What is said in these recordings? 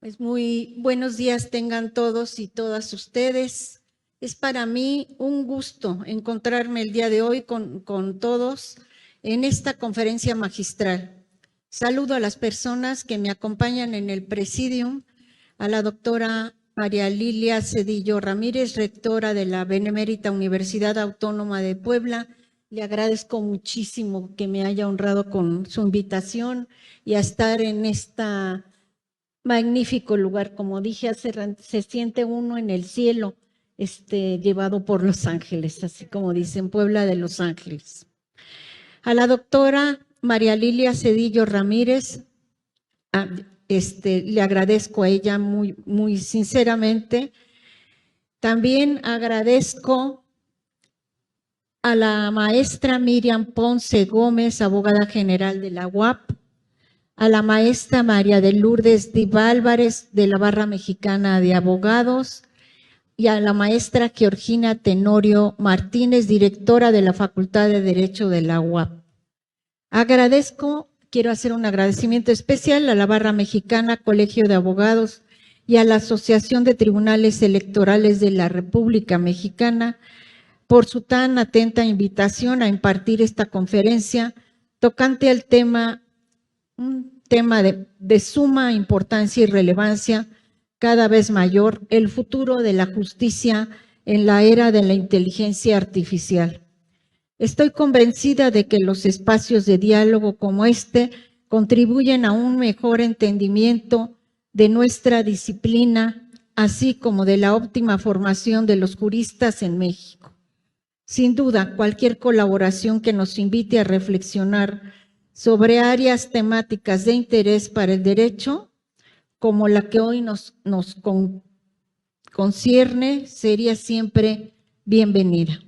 Pues muy buenos días tengan todos y todas ustedes. Es para mí un gusto encontrarme el día de hoy con todos en esta conferencia magistral. Saludo a las personas que me acompañan en el presidium, a la doctora María Lilia Cedillo Ramírez, rectora de la Benemérita Universidad Autónoma de Puebla. Le agradezco muchísimo que me haya honrado con su invitación y a estar en esta magnífico lugar. Como dije se siente uno en el cielo, llevado por los ángeles, así como dicen, Puebla de los Ángeles. A la doctora María Lilia Cedillo Ramírez, le agradezco a ella muy sinceramente. También agradezco a la maestra Miriam Ponce Gómez, abogada general de la UAP, a la maestra María de Lourdes Div Álvarez de la Barra Mexicana de Abogados y a la maestra Georgina Tenorio Martínez, directora de la Facultad de Derecho de la UAP. Quiero hacer un agradecimiento especial a la Barra Mexicana, Colegio de Abogados y a la Asociación de Tribunales Electorales de la República Mexicana por su tan atenta invitación a impartir esta conferencia tocante al tema, un tema de suma importancia y relevancia cada vez mayor, el futuro de la justicia en la era de la inteligencia artificial. Estoy convencida de que los espacios de diálogo como este contribuyen a un mejor entendimiento de nuestra disciplina, así como de la óptima formación de los juristas en México. Sin duda, cualquier colaboración que nos invite a reflexionar sobre áreas temáticas de interés para el derecho, como la que hoy nos concierne, sería siempre bienvenida.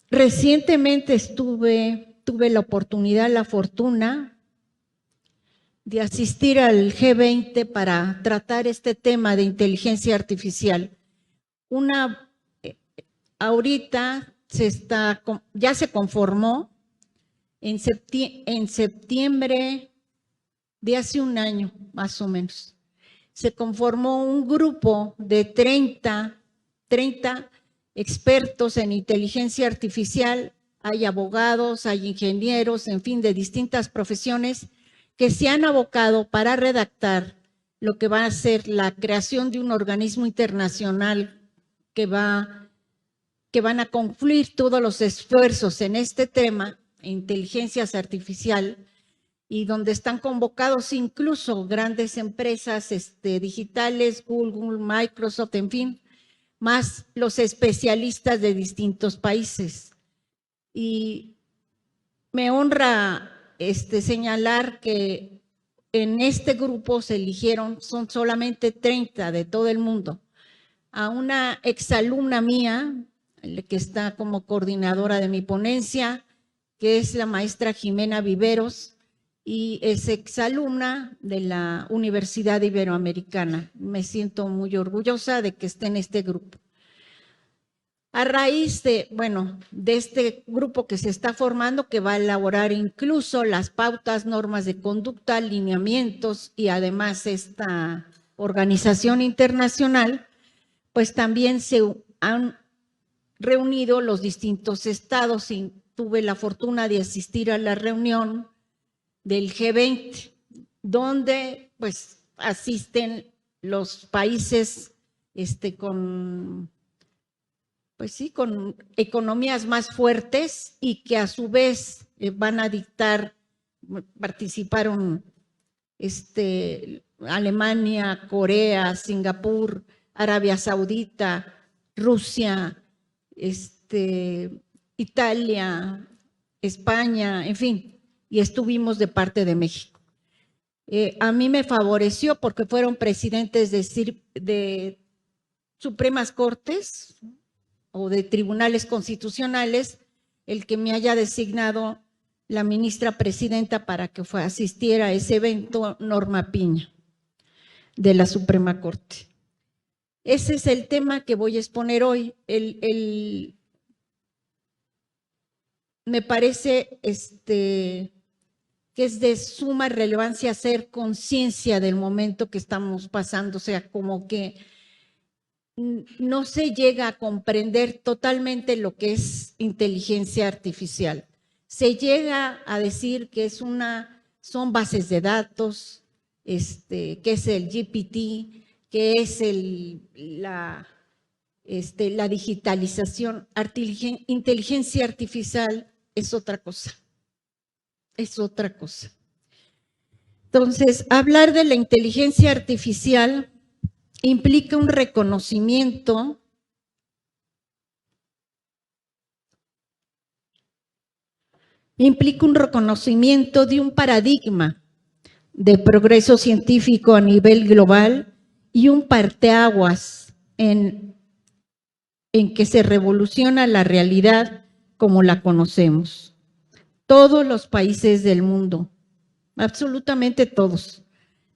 Recientemente tuve la oportunidad, la fortuna de asistir al G20 para tratar este tema de inteligencia artificial. Ahorita ya se conformó en septiembre de hace un año, más o menos. Se conformó un grupo de 30 expertos en inteligencia artificial. Hay abogados, hay ingenieros, en fin, de distintas profesiones que se han abocado para redactar lo que va a ser la creación de un organismo internacional que van a confluir todos los esfuerzos en este tema, inteligencia artificial, y donde están convocados incluso grandes empresas digitales, Google, Microsoft, en fin, más los especialistas de distintos países. Y me honra señalar que en este grupo se eligieron, son solamente 30 de todo el mundo, a una exalumna mía, que está como coordinadora de mi ponencia, que es la maestra Jimena Viveros, y es exalumna de la Universidad Iberoamericana. Me siento muy orgullosa de que esté en este grupo. A raíz de este grupo que se está formando, que va a elaborar incluso las pautas, normas de conducta, lineamientos y además esta organización internacional, pues también se han reunido los distintos estados y tuve la fortuna de asistir a la reunión del G20, donde pues asisten los países con economías más fuertes y que a su vez van a dictar, participaron Alemania, Corea, Singapur, Arabia Saudita, Rusia, Italia, España, en fin, y estuvimos de parte de México. A mí me favoreció porque fueron presidentes de Supremas Cortes o de tribunales constitucionales el que me haya designado la ministra presidenta para que asistiera a ese evento, Norma Piña, de la Suprema Corte. Ese es el tema que voy a exponer hoy. Me parece que es de suma relevancia hacer conciencia del momento que estamos pasando, o sea, como que no se llega a comprender totalmente lo que es inteligencia artificial. Se llega a decir que son bases de datos, que es el GPT, que es la digitalización. Inteligencia artificial es otra cosa. Es otra cosa. Entonces, hablar de la inteligencia artificial implica un reconocimiento de un paradigma de progreso científico a nivel global y un parteaguas en que se revoluciona la realidad como la conocemos. Todos los países del mundo, absolutamente todos,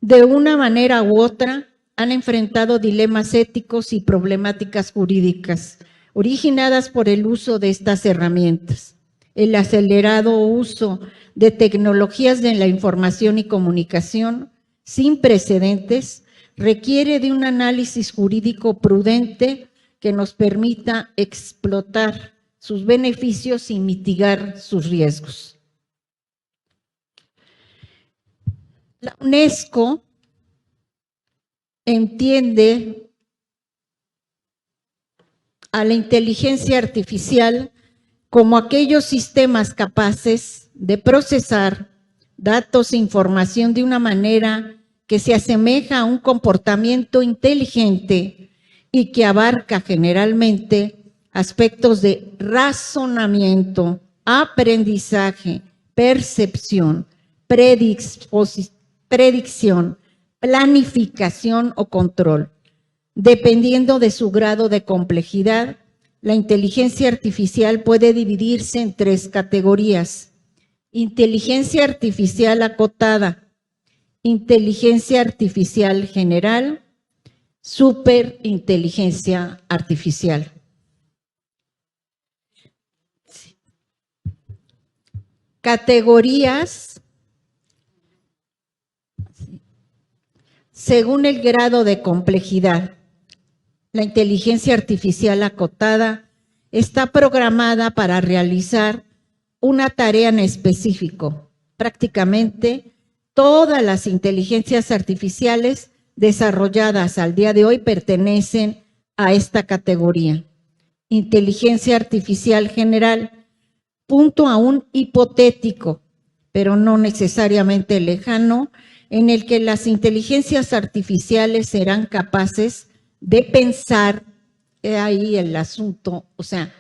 de una manera u otra, han enfrentado dilemas éticos y problemáticas jurídicas originadas por el uso de estas herramientas. El acelerado uso de tecnologías de la información y comunicación sin precedentes requiere de un análisis jurídico prudente que nos permita explotar sus beneficios y mitigar sus riesgos. La UNESCO entiende a la inteligencia artificial como aquellos sistemas capaces de procesar datos e información de una manera que se asemeja a un comportamiento inteligente y que abarca generalmente aspectos de razonamiento, aprendizaje, percepción, predicción, planificación o control. Dependiendo de su grado de complejidad, la inteligencia artificial puede dividirse en 3 categorías: inteligencia artificial acotada, inteligencia artificial general, superinteligencia artificial. Categorías según el grado de complejidad. La inteligencia artificial acotada está programada para realizar una tarea en específico. Prácticamente todas las inteligencias artificiales desarrolladas al día de hoy pertenecen a esta categoría. Inteligencia artificial general, punto aún hipotético, pero no necesariamente lejano, en el que las inteligencias artificiales serán capaces de pensar, ahí el asunto, o sea,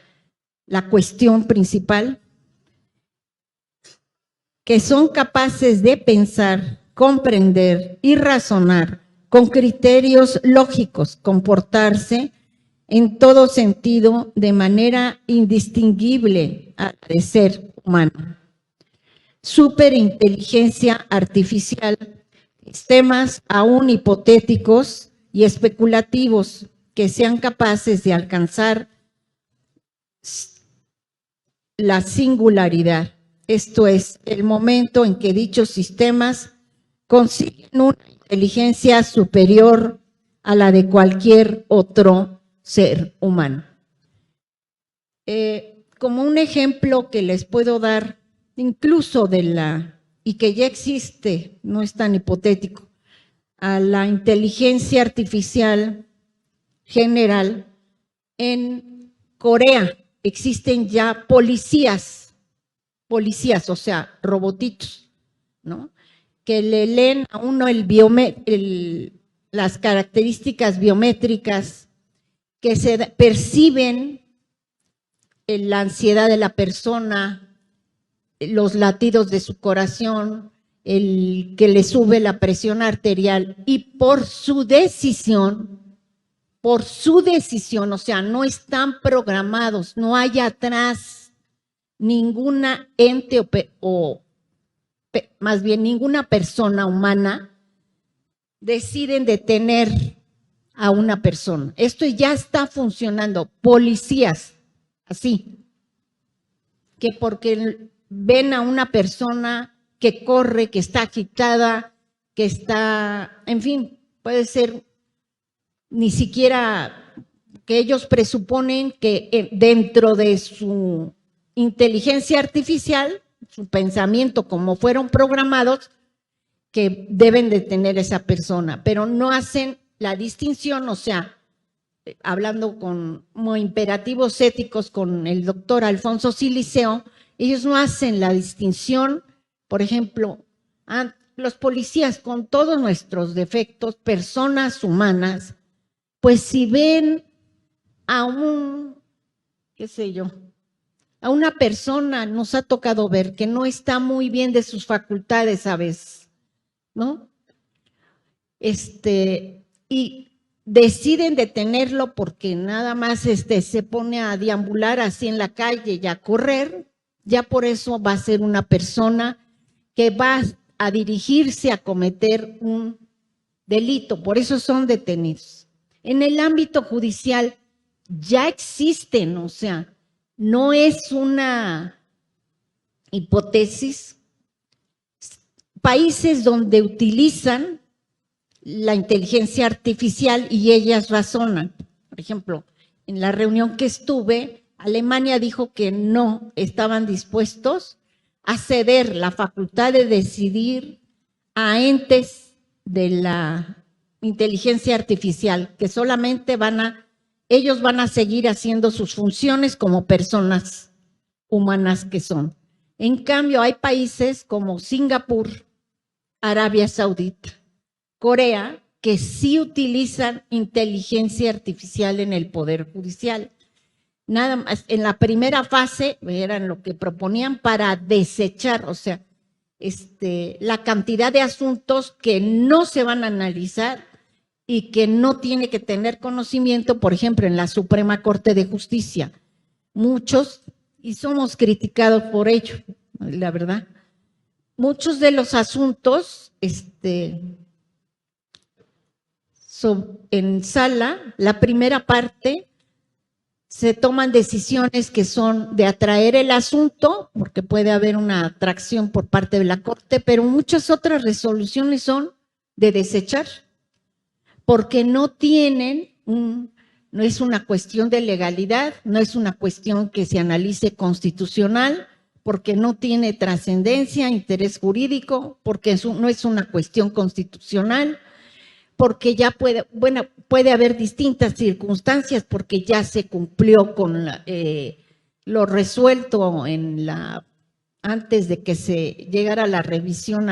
la cuestión principal, que son capaces de pensar, comprender y razonar con criterios lógicos, comportarse en todo sentido de manera indistinguible de ser humano. Superinteligencia artificial, sistemas aún hipotéticos y especulativos que sean capaces de alcanzar la singularidad. Esto es, el momento en que dichos sistemas consiguen una inteligencia superior a la de cualquier otro ser humano. Como un ejemplo que les puedo dar, incluso y que ya existe, no es tan hipotético, a la inteligencia artificial general, en Corea existen ya policías, o sea, robotitos, ¿no? Que le leen a uno las características biométricas, que se perciben la ansiedad de la persona, los latidos de su corazón, el que le sube la presión arterial, y por su decisión, o sea, no están programados, no hay atrás ninguna ente más bien ninguna persona humana, deciden detener a una persona. Esto ya está funcionando. Policías, así, que porque ven a una persona que corre, que está agitada, que está, en fin, puede ser ni siquiera que ellos presuponen que dentro de su inteligencia artificial, su pensamiento, como fueron programados, que deben de tener esa persona, pero no hacen la distinción, o sea, hablando como imperativos éticos con el doctor Alfonso Siliceo, ellos no hacen la distinción, por ejemplo, los policías con todos nuestros defectos, personas humanas, pues si ven a qué sé yo, a una persona, nos ha tocado ver que no está muy bien de sus facultades a veces, ¿no? Y deciden detenerlo porque nada más se pone a deambular así en la calle y a correr, ya por eso va a ser una persona que va a dirigirse a cometer un delito, por eso son detenidos. En el ámbito judicial ya existen, o sea, no es una hipótesis, países donde utilizan la inteligencia artificial y ellas razonan. Por ejemplo, en la reunión que estuve, Alemania dijo que no estaban dispuestos a ceder la facultad de decidir a entes de la inteligencia artificial, que solamente ellos van a seguir haciendo sus funciones como personas humanas que son. En cambio, hay países como Singapur, Arabia Saudita, Corea, que sí utilizan inteligencia artificial en el Poder Judicial. Nada más, en la primera fase eran lo que proponían para desechar, o sea, la cantidad de asuntos que no se van a analizar y que no tiene que tener conocimiento, por ejemplo, en la Suprema Corte de Justicia. Muchos, y somos criticados por ello, la verdad, muchos de los asuntos, en sala, la primera parte, se toman decisiones que son de atraer el asunto, porque puede haber una atracción por parte de la Corte, pero muchas otras resoluciones son de desechar, porque no tienen no es una cuestión de legalidad, no es una cuestión que se analice constitucional, porque no tiene trascendencia, interés jurídico, porque no es una cuestión constitucional, porque ya puede haber distintas circunstancias, porque ya se cumplió con lo resuelto antes de que se llegara a la revisión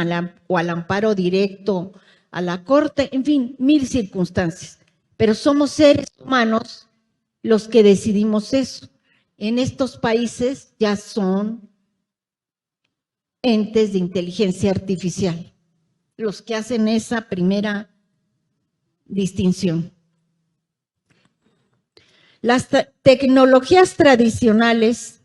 o al amparo directo a la Corte, en fin, 1000 circunstancias. Pero somos seres humanos los que decidimos eso. En estos países ya son entes de inteligencia artificial los que hacen esa primera distinción. Las tecnologías tradicionales,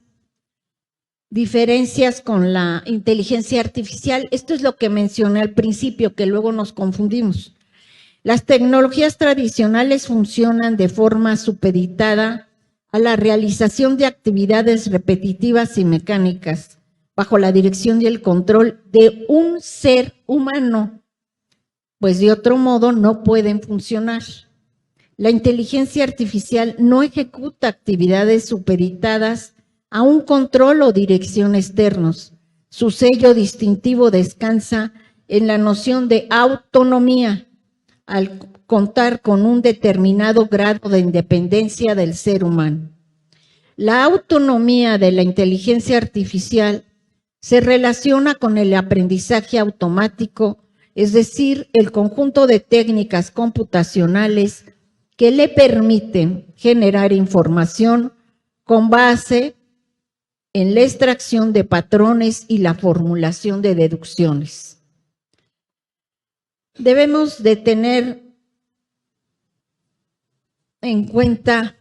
diferencias con la inteligencia artificial, esto es lo que mencioné al principio, que luego nos confundimos. Las tecnologías tradicionales funcionan de forma supeditada a la realización de actividades repetitivas y mecánicas bajo la dirección y el control de un ser humano, pues de otro modo no pueden funcionar. La inteligencia artificial no ejecuta actividades supeditadas a un control o dirección externos. Su sello distintivo descansa en la noción de autonomía, al contar con un determinado grado de independencia del ser humano. La autonomía de la inteligencia artificial se relaciona con el aprendizaje automático, es decir, el conjunto de técnicas computacionales que le permiten generar información con base en la extracción de patrones y la formulación de deducciones. Debemos de tener en cuenta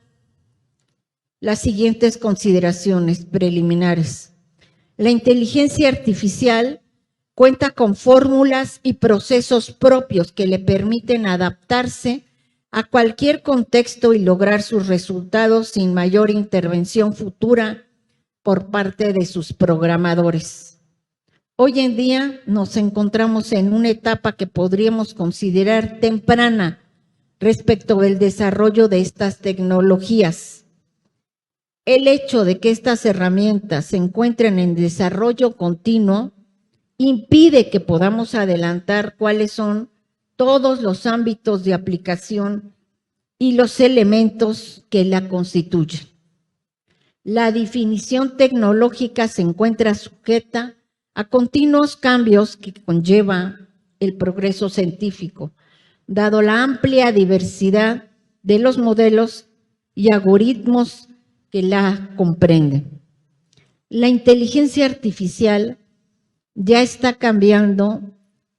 las siguientes consideraciones preliminares. La inteligencia artificial cuenta con fórmulas y procesos propios que le permiten adaptarse a cualquier contexto y lograr sus resultados sin mayor intervención futura por parte de sus programadores. Hoy en día nos encontramos en una etapa que podríamos considerar temprana respecto del desarrollo de estas tecnologías. El hecho de que estas herramientas se encuentren en desarrollo continuo impide que podamos adelantar cuáles son todos los ámbitos de aplicación y los elementos que la constituyen. La definición tecnológica se encuentra sujeta a continuos cambios que conlleva el progreso científico, dado la amplia diversidad de los modelos y algoritmos que la comprenden. La inteligencia artificial ya está cambiando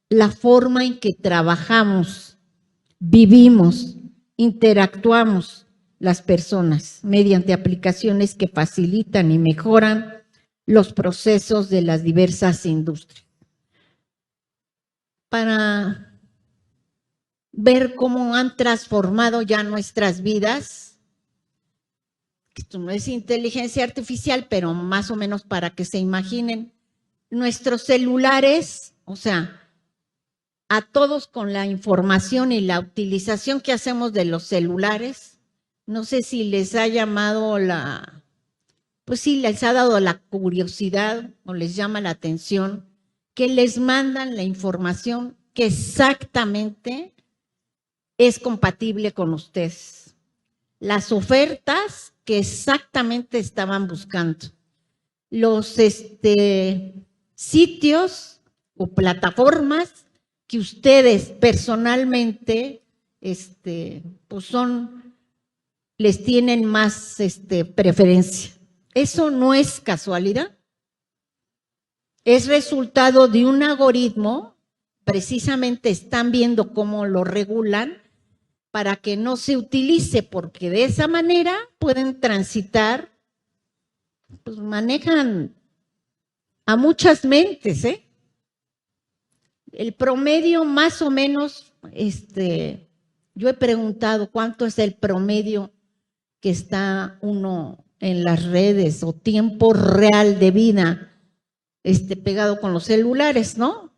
la forma en que trabajamos, vivimos, interactuamos las personas mediante aplicaciones que facilitan y mejoran los procesos de las diversas industrias. Para ver cómo han transformado ya nuestras vidas, esto no es inteligencia artificial, pero más o menos para que se imaginen, nuestros celulares, o sea, a todos con la información y la utilización que hacemos de los celulares, no sé si les ha llamado pues sí, les ha dado la curiosidad o les llama la atención que les mandan la información que exactamente es compatible con ustedes. Las ofertas que exactamente estaban buscando. Los sitios o plataformas que ustedes personalmente pues les tienen más preferencia. Eso no es casualidad. Es resultado de un algoritmo, precisamente están viendo cómo lo regulan para que no se utilice, porque de esa manera pueden transitar, pues manejan a muchas mentes, ¿eh? El promedio más o menos, yo he preguntado cuánto es el promedio que está uno en las redes o tiempo real de vida pegado con los celulares, ¿no?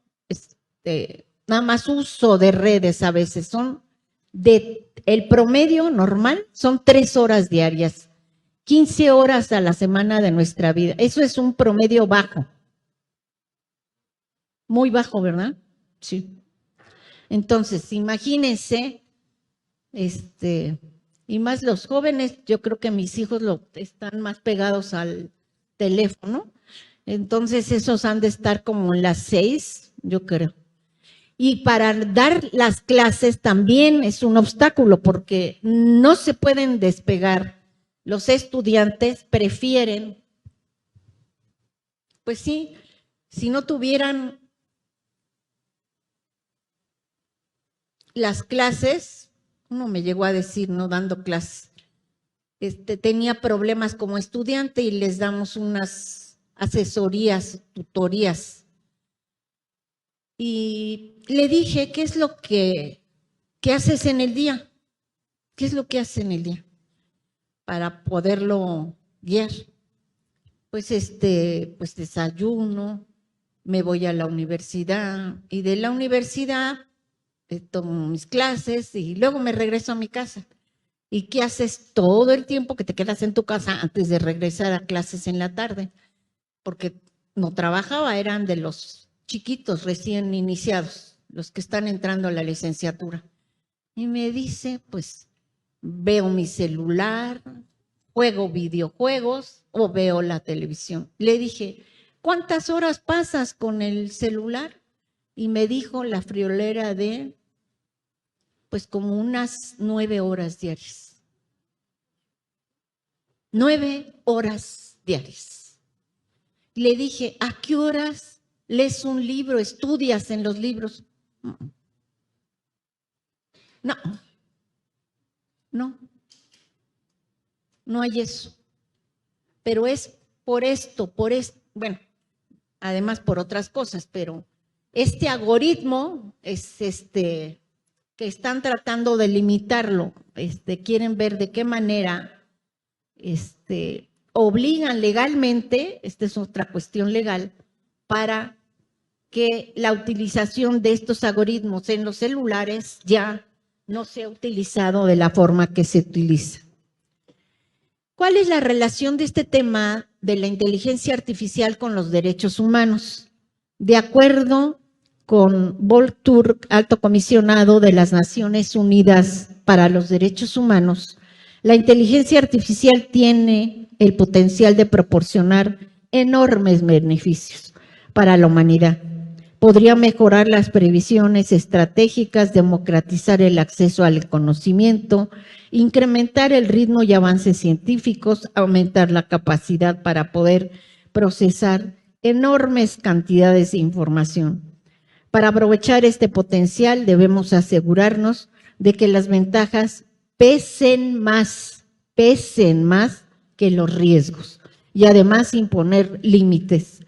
Nada más uso de redes a veces el promedio normal son 3 horas diarias, 15 horas a la semana de nuestra vida. Eso es un promedio bajo. Muy bajo, ¿verdad? Sí. Entonces, imagínense, y más los jóvenes, yo creo que mis hijos están más pegados al teléfono, entonces esos han de estar como en las 6, yo creo. Y para dar las clases también es un obstáculo porque no se pueden despegar. Los estudiantes prefieren, pues sí, si no tuvieran las clases, uno me llegó a decir, no dando clases, tenía problemas como estudiante y les damos unas asesorías, tutorías. Y le dije, ¿qué es lo que haces en el día? ¿Qué es lo que haces en el día? Para poderlo guiar. Pues pues desayuno, me voy a la universidad y de la universidad tomo mis clases y luego me regreso a mi casa. ¿Y qué haces todo el tiempo que te quedas en tu casa antes de regresar a clases en la tarde? Porque no trabajaba, eran de los chiquitos recién iniciados, los que están entrando a la licenciatura. Y me dice, pues, veo mi celular, juego videojuegos o veo la televisión. Le dije, ¿cuántas horas pasas con el celular? Y me dijo la friolera de, pues como unas 9 horas diarias. 9 horas diarias. Le dije, ¿a qué horas lees un libro, estudias en los libros? No hay eso. Pero es por esto, bueno, además por otras cosas, pero este algoritmo es que están tratando de limitarlo, quieren ver de qué manera obligan legalmente, esta es otra cuestión legal, para que la utilización de estos algoritmos en los celulares ya no se ha utilizado de la forma que se utiliza. ¿Cuál es la relación de este tema de la inteligencia artificial con los derechos humanos? De acuerdo con Volturk, alto comisionado de las Naciones Unidas para los Derechos Humanos, la inteligencia artificial tiene el potencial de proporcionar enormes beneficios para la humanidad. Podría mejorar las previsiones estratégicas, democratizar el acceso al conocimiento, incrementar el ritmo y avances científicos, aumentar la capacidad para poder procesar enormes cantidades de información. Para aprovechar este potencial debemos asegurarnos de que las ventajas pesen más que los riesgos y además imponer límites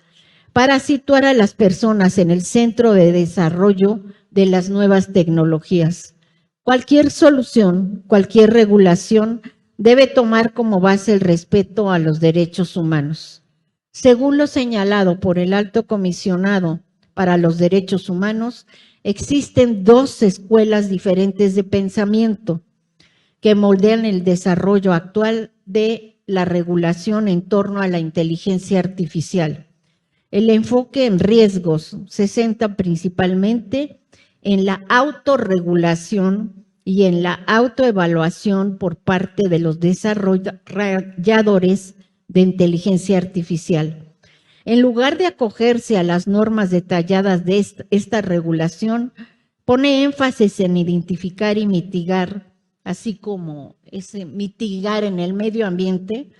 para situar a las personas en el centro de desarrollo de las nuevas tecnologías. Cualquier solución, cualquier regulación debe tomar como base el respeto a los derechos humanos. Según lo señalado por el Alto Comisionado para los Derechos Humanos, existen dos escuelas diferentes de pensamiento que moldean el desarrollo actual de la regulación en torno a la inteligencia artificial. El enfoque en riesgos se centra principalmente en la autorregulación y en la autoevaluación por parte de los desarrolladores de inteligencia artificial. En lugar de acogerse a las normas detalladas de esta regulación, pone énfasis en identificar y mitigar, así como ese mitigar en el medio ambiente,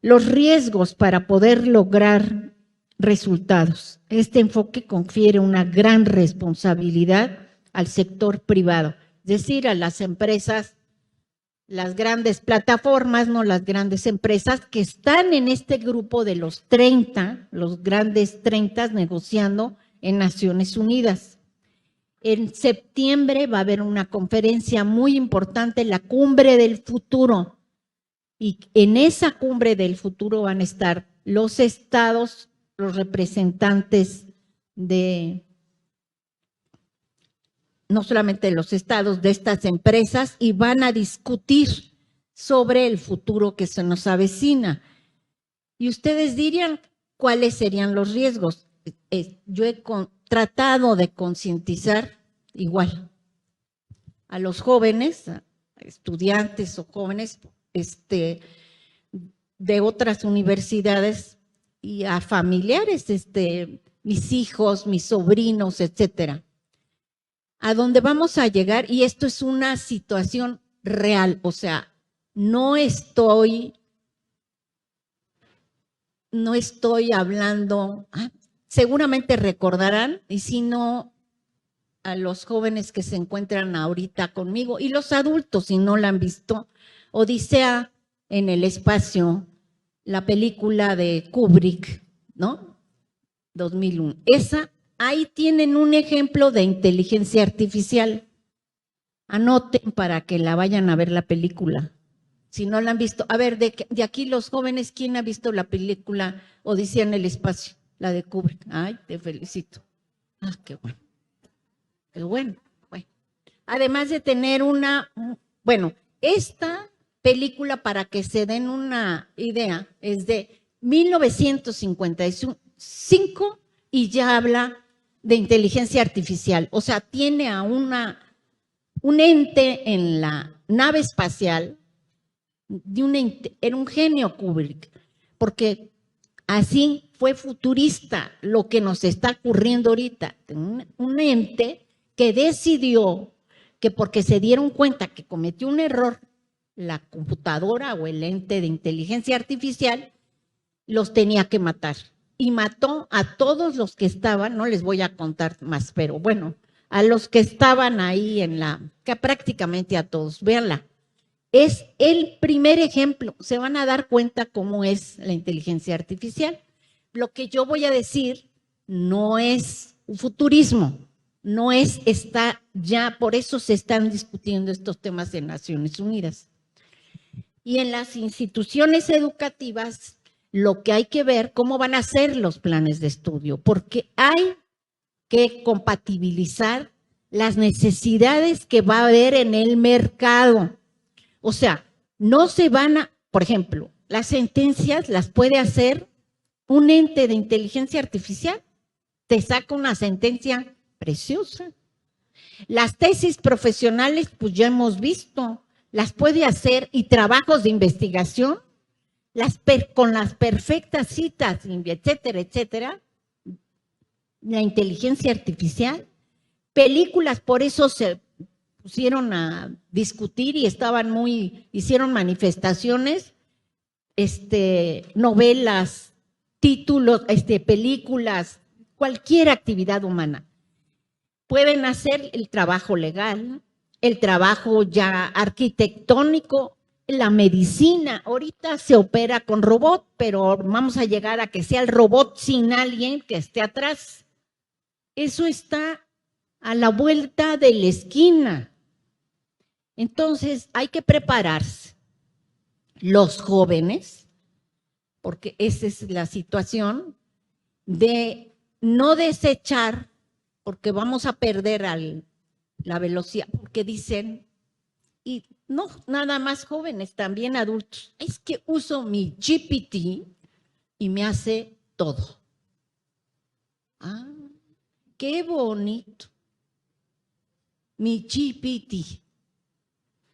los riesgos para poder lograr resultados. Este enfoque confiere una gran responsabilidad al sector privado, es decir, a las empresas, las grandes plataformas, no las grandes empresas que están en este grupo de los 30, los grandes 30 negociando en Naciones Unidas. En septiembre va a haber una conferencia muy importante, la Cumbre del Futuro, y en esa Cumbre del Futuro van a estar los estados, los representantes de, no solamente de los estados, de estas empresas, y van a discutir sobre el futuro que se nos avecina. Y ustedes dirían, ¿cuáles serían los riesgos? Yo he tratado de concientizar igual a los jóvenes, a estudiantes o jóvenes de otras universidades, y a familiares, mis hijos, mis sobrinos, etcétera. A dónde vamos a llegar, y esto es una situación real, o sea, no estoy hablando, seguramente recordarán, y si no, a los jóvenes que se encuentran ahorita conmigo, y los adultos, si no la han visto, Odisea en el espacio, la película de Kubrick, ¿no? 2001. Ahí tienen un ejemplo de inteligencia artificial. Anoten para que la vayan a ver la película. Si no la han visto. A ver, de aquí los jóvenes, ¿quién ha visto la película Odisea en el espacio? La de Kubrick. Ay, te felicito. Qué bueno. Qué bueno. Además de tener esta película, para que se den una idea, es de 1955 y ya habla de inteligencia artificial. O sea, tiene a un ente en la nave espacial, era un genio Kubrick, porque así fue futurista lo que nos está ocurriendo ahorita. Un ente que decidió que porque se dieron cuenta que cometió un error, la computadora o el ente de inteligencia artificial los tenía que matar. Y mató a todos los que estaban, no les voy a contar más, pero bueno, a los que estaban ahí que prácticamente a todos, véanla. Es el primer ejemplo, se van a dar cuenta cómo es la inteligencia artificial. Lo que yo voy a decir no es un futurismo, está ya, por eso se están discutiendo estos temas en Naciones Unidas. Y en las instituciones educativas, lo que hay que ver, cómo van a ser los planes de estudio, porque hay que compatibilizar las necesidades que va a haber en el mercado. O sea, no se van a, por ejemplo, las sentencias las puede hacer un ente de inteligencia artificial, te saca una sentencia preciosa. Las tesis profesionales, pues ya hemos visto, las puede hacer, y trabajos de investigación, con las perfectas citas, etcétera, etcétera, la inteligencia artificial. Películas, por eso se pusieron a discutir y hicieron manifestaciones, novelas, títulos, películas, cualquier actividad humana. Pueden hacer el trabajo legal, el trabajo ya arquitectónico, la medicina. Ahorita se opera con robot, pero vamos a llegar a que sea el robot sin alguien que esté atrás. Eso está a la vuelta de la esquina. Entonces hay que prepararse. Los jóvenes, porque esa es la situación, de no desechar, porque vamos a perder la velocidad, porque dicen, y no nada más jóvenes, también adultos, es que uso mi GPT y me hace todo. Ah, qué bonito. Mi GPT.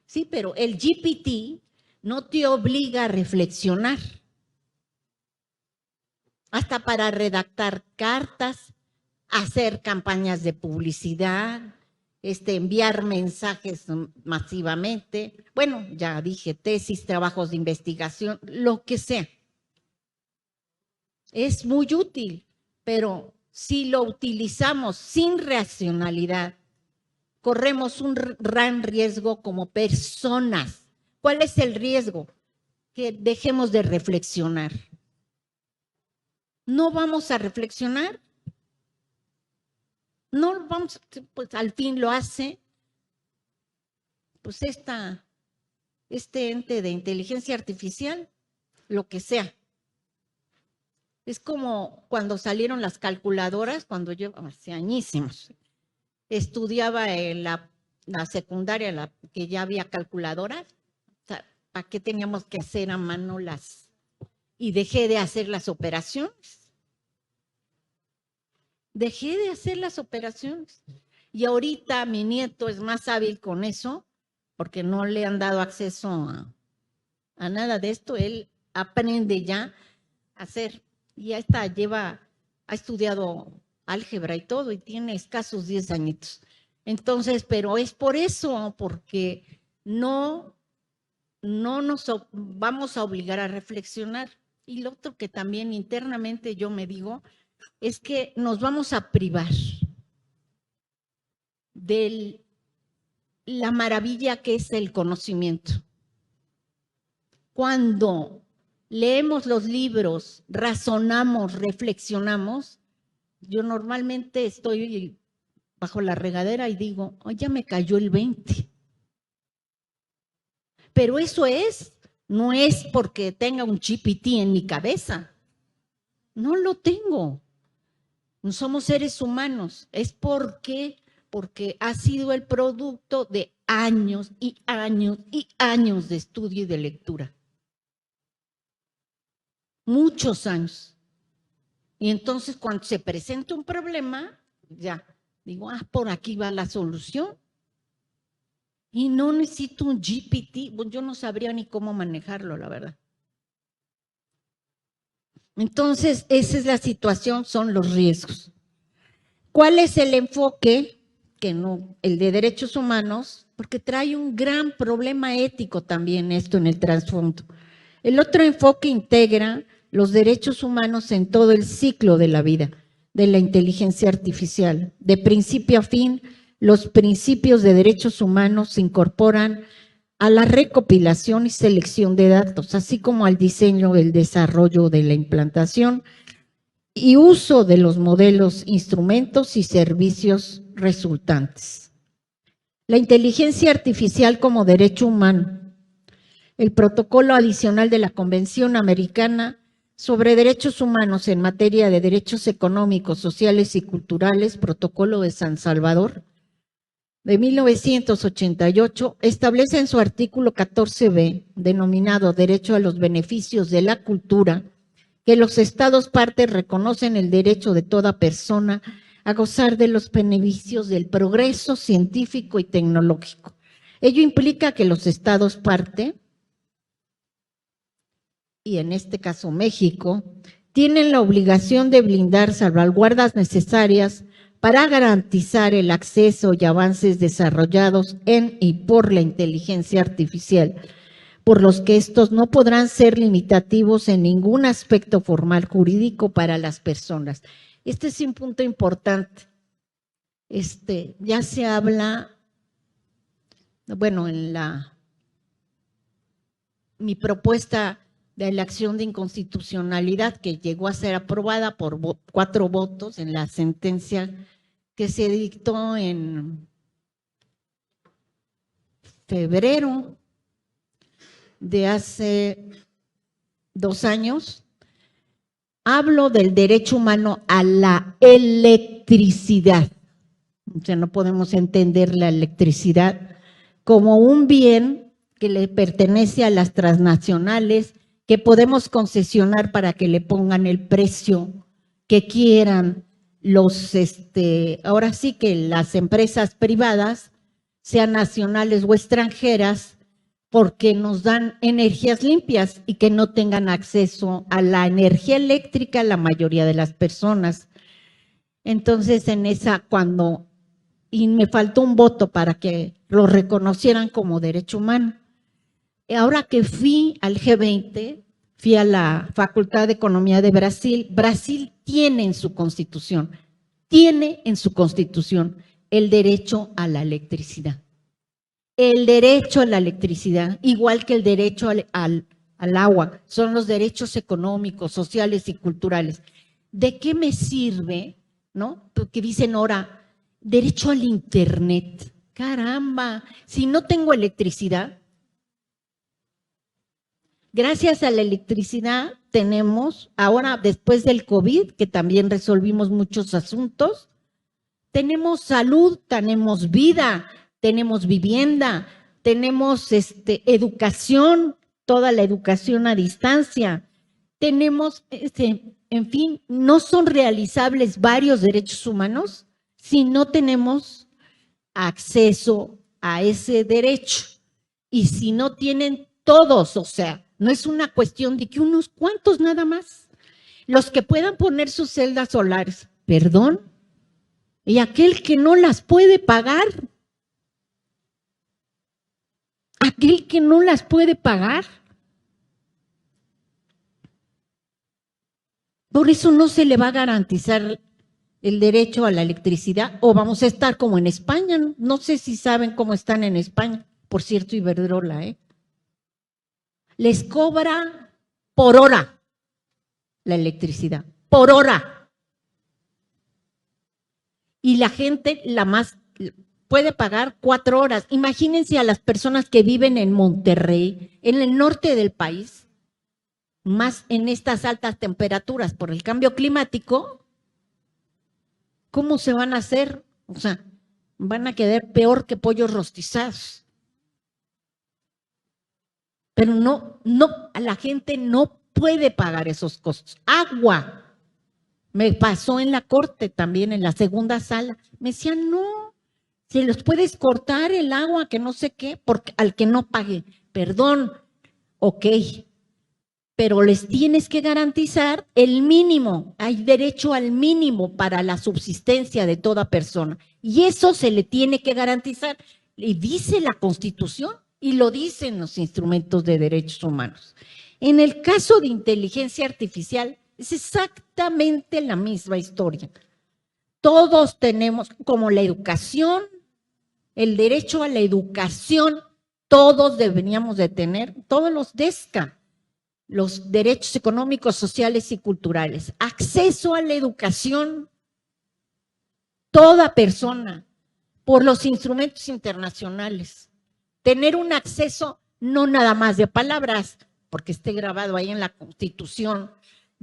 Sí, pero el GPT no te obliga a reflexionar. Hasta para redactar cartas, hacer campañas de publicidad, enviar mensajes masivamente. Bueno, ya dije, tesis, trabajos de investigación, lo que sea. Es muy útil, pero si lo utilizamos sin racionalidad, corremos un gran riesgo como personas. ¿Cuál es el riesgo? Que dejemos de reflexionar. No vamos a reflexionar. No vamos, pues al fin lo hace, pues este ente de inteligencia artificial, lo que sea. Es como cuando salieron las calculadoras, cuando yo, hace añísimos, estudiaba en la secundaria, que ya había calculadoras. O sea, ¿para qué teníamos que hacer a mano y dejé de hacer las operaciones? Dejé de hacer las operaciones. Y ahorita mi nieto es más hábil con eso, porque no le han dado acceso a nada de esto. Él aprende ya a hacer. Y ya está, ha estudiado álgebra y todo, y tiene escasos 10 añitos. Entonces, pero es por eso, porque no nos vamos a obligar a reflexionar. Y lo otro que también internamente yo me digo, es que nos vamos a privar de la maravilla que es el conocimiento. Cuando leemos los libros, razonamos, reflexionamos, yo normalmente estoy bajo la regadera y digo, oh, ya me cayó el 20. Pero eso no es porque tenga un GPT en mi cabeza. No lo tengo. No somos seres humanos, es porque ha sido el producto de años y años y años de estudio y de lectura. Muchos años. Y entonces cuando se presenta un problema, ya digo, por aquí va la solución. Y no necesito un GPT, yo no sabría ni cómo manejarlo, la verdad. Entonces, esa es la situación, son los riesgos. ¿Cuál es el enfoque? Que no, el de derechos humanos, porque trae un gran problema ético también esto en el trasfondo. El otro enfoque integra los derechos humanos en todo el ciclo de la vida, de la inteligencia artificial. De principio a fin, los principios de derechos humanos se incorporan a la recopilación y selección de datos, así como al diseño, el desarrollo de la implantación y uso de los modelos, instrumentos y servicios resultantes. La inteligencia artificial como derecho humano. El protocolo adicional de la Convención Americana sobre derechos humanos en materia de derechos económicos, sociales y culturales, Protocolo de San Salvador, de 1988, establece en su artículo 14b, denominado Derecho a los beneficios de la cultura, que los estados partes reconocen el derecho de toda persona a gozar de los beneficios del progreso científico y tecnológico. Ello implica que los estados parte, y en este caso México, tienen la obligación de blindar salvaguardas necesarias para garantizar el acceso y avances desarrollados en y por la inteligencia artificial, por los que estos no podrán ser limitativos en ningún aspecto formal jurídico para las personas. Este es un punto importante. Ya se habla, bueno, en mi propuesta de la acción de inconstitucionalidad que llegó a ser aprobada por 4 votos en la sentencia que se dictó en febrero de hace 2 años, hablo del derecho humano a la electricidad. O sea, no podemos entender la electricidad como un bien que le pertenece a las transnacionales, que podemos concesionar para que le pongan el precio que quieran ahora sí que las empresas privadas, sean nacionales o extranjeras, porque nos dan energías limpias y que no tengan acceso a la energía eléctrica la mayoría de las personas. Entonces, y me faltó un voto para que lo reconocieran como derecho humano. Ahora que fui al G20, fui a la Facultad de Economía de Brasil, Brasil tiene en su constitución el derecho a la electricidad. El derecho a la electricidad, igual que el derecho al agua, son los derechos económicos, sociales y culturales. ¿De qué me sirve, no? Porque dicen ahora, derecho al internet. Caramba, si no tengo electricidad, gracias a la electricidad tenemos, ahora después del COVID, que también resolvimos muchos asuntos, tenemos salud, tenemos vida, tenemos vivienda, tenemos educación, toda la educación a distancia, tenemos, en fin, no son realizables varios derechos humanos si no tenemos acceso a ese derecho. Y si no tienen todos, o sea, no es una cuestión de que unos cuantos nada más, los que puedan poner sus celdas solares, perdón, y aquel que no las puede pagar, por eso no se le va a garantizar el derecho a la electricidad, o vamos a estar como en España, no sé si saben cómo están en España, por cierto, Iberdrola, les cobra por hora la electricidad, por hora. Y la gente puede pagar 4 horas. Imagínense a las personas que viven en Monterrey, en el norte del país, más en estas altas temperaturas por el cambio climático, ¿cómo se van a hacer? O sea, van a quedar peor que pollos rostizados. Pero no, la gente no puede pagar esos costos. Agua. Me pasó en la corte también, en la segunda sala. Me decían, no, se los puedes cortar el agua, que no sé qué, porque al que no pague. Perdón, ok, pero les tienes que garantizar el mínimo. Hay derecho al mínimo para la subsistencia de toda persona. Y eso se le tiene que garantizar. Y dice la Constitución. Y lo dicen los instrumentos de derechos humanos. En el caso de inteligencia artificial, es exactamente la misma historia. Todos tenemos, como la educación, el derecho a la educación, todos deberíamos de tener, todos los DESCA, los derechos económicos, sociales y culturales. Acceso a la educación, toda persona, por los instrumentos internacionales. Tener un acceso no nada más de palabras, porque esté grabado ahí en la Constitución,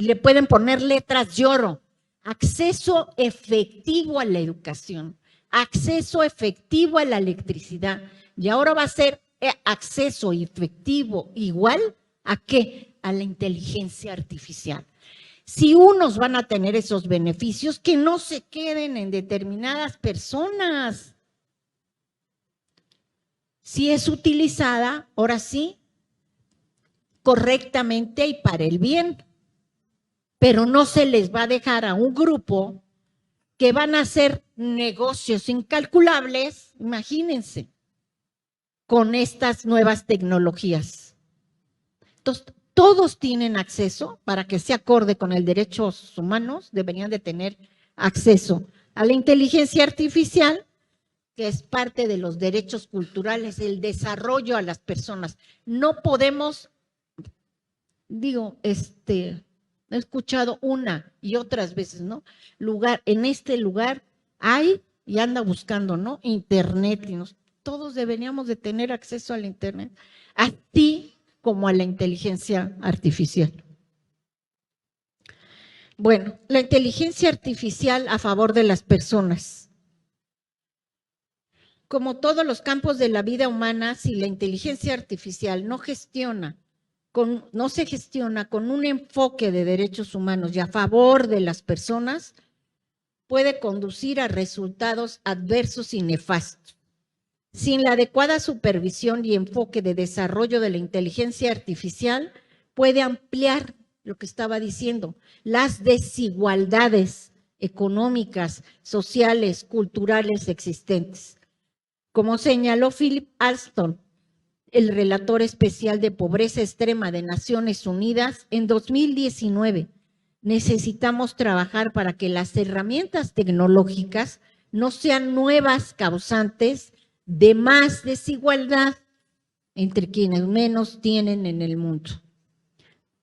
le pueden poner letras de oro. Acceso efectivo a la educación, acceso efectivo a la electricidad. Y ahora va a ser acceso efectivo igual ¿a qué? A la inteligencia artificial. Si unos van a tener esos beneficios, que no se queden en determinadas personas. Si es utilizada, ahora sí, correctamente y para el bien. Pero no se les va a dejar a un grupo que van a hacer negocios incalculables, imagínense, con estas nuevas tecnologías. Entonces, todos tienen acceso, para que sea acorde con el derechos humanos, deberían de tener acceso a la inteligencia artificial, que es parte de los derechos culturales, el desarrollo a las personas. No podemos, digo, he escuchado una y otras veces, ¿no? En este lugar hay, y anda buscando, ¿no? Internet, y todos deberíamos de tener acceso al Internet, así como a la inteligencia artificial. Bueno, la inteligencia artificial a favor de las personas. Como todos los campos de la vida humana, si la inteligencia artificial no se gestiona con un enfoque de derechos humanos y a favor de las personas, puede conducir a resultados adversos y nefastos. Sin la adecuada supervisión y enfoque de desarrollo de la inteligencia artificial, puede ampliar lo que estaba diciendo, las desigualdades económicas, sociales, culturales existentes. Como señaló Philip Alston, el relator especial de pobreza extrema de Naciones Unidas, en 2019, necesitamos trabajar para que las herramientas tecnológicas no sean nuevas causantes de más desigualdad entre quienes menos tienen en el mundo.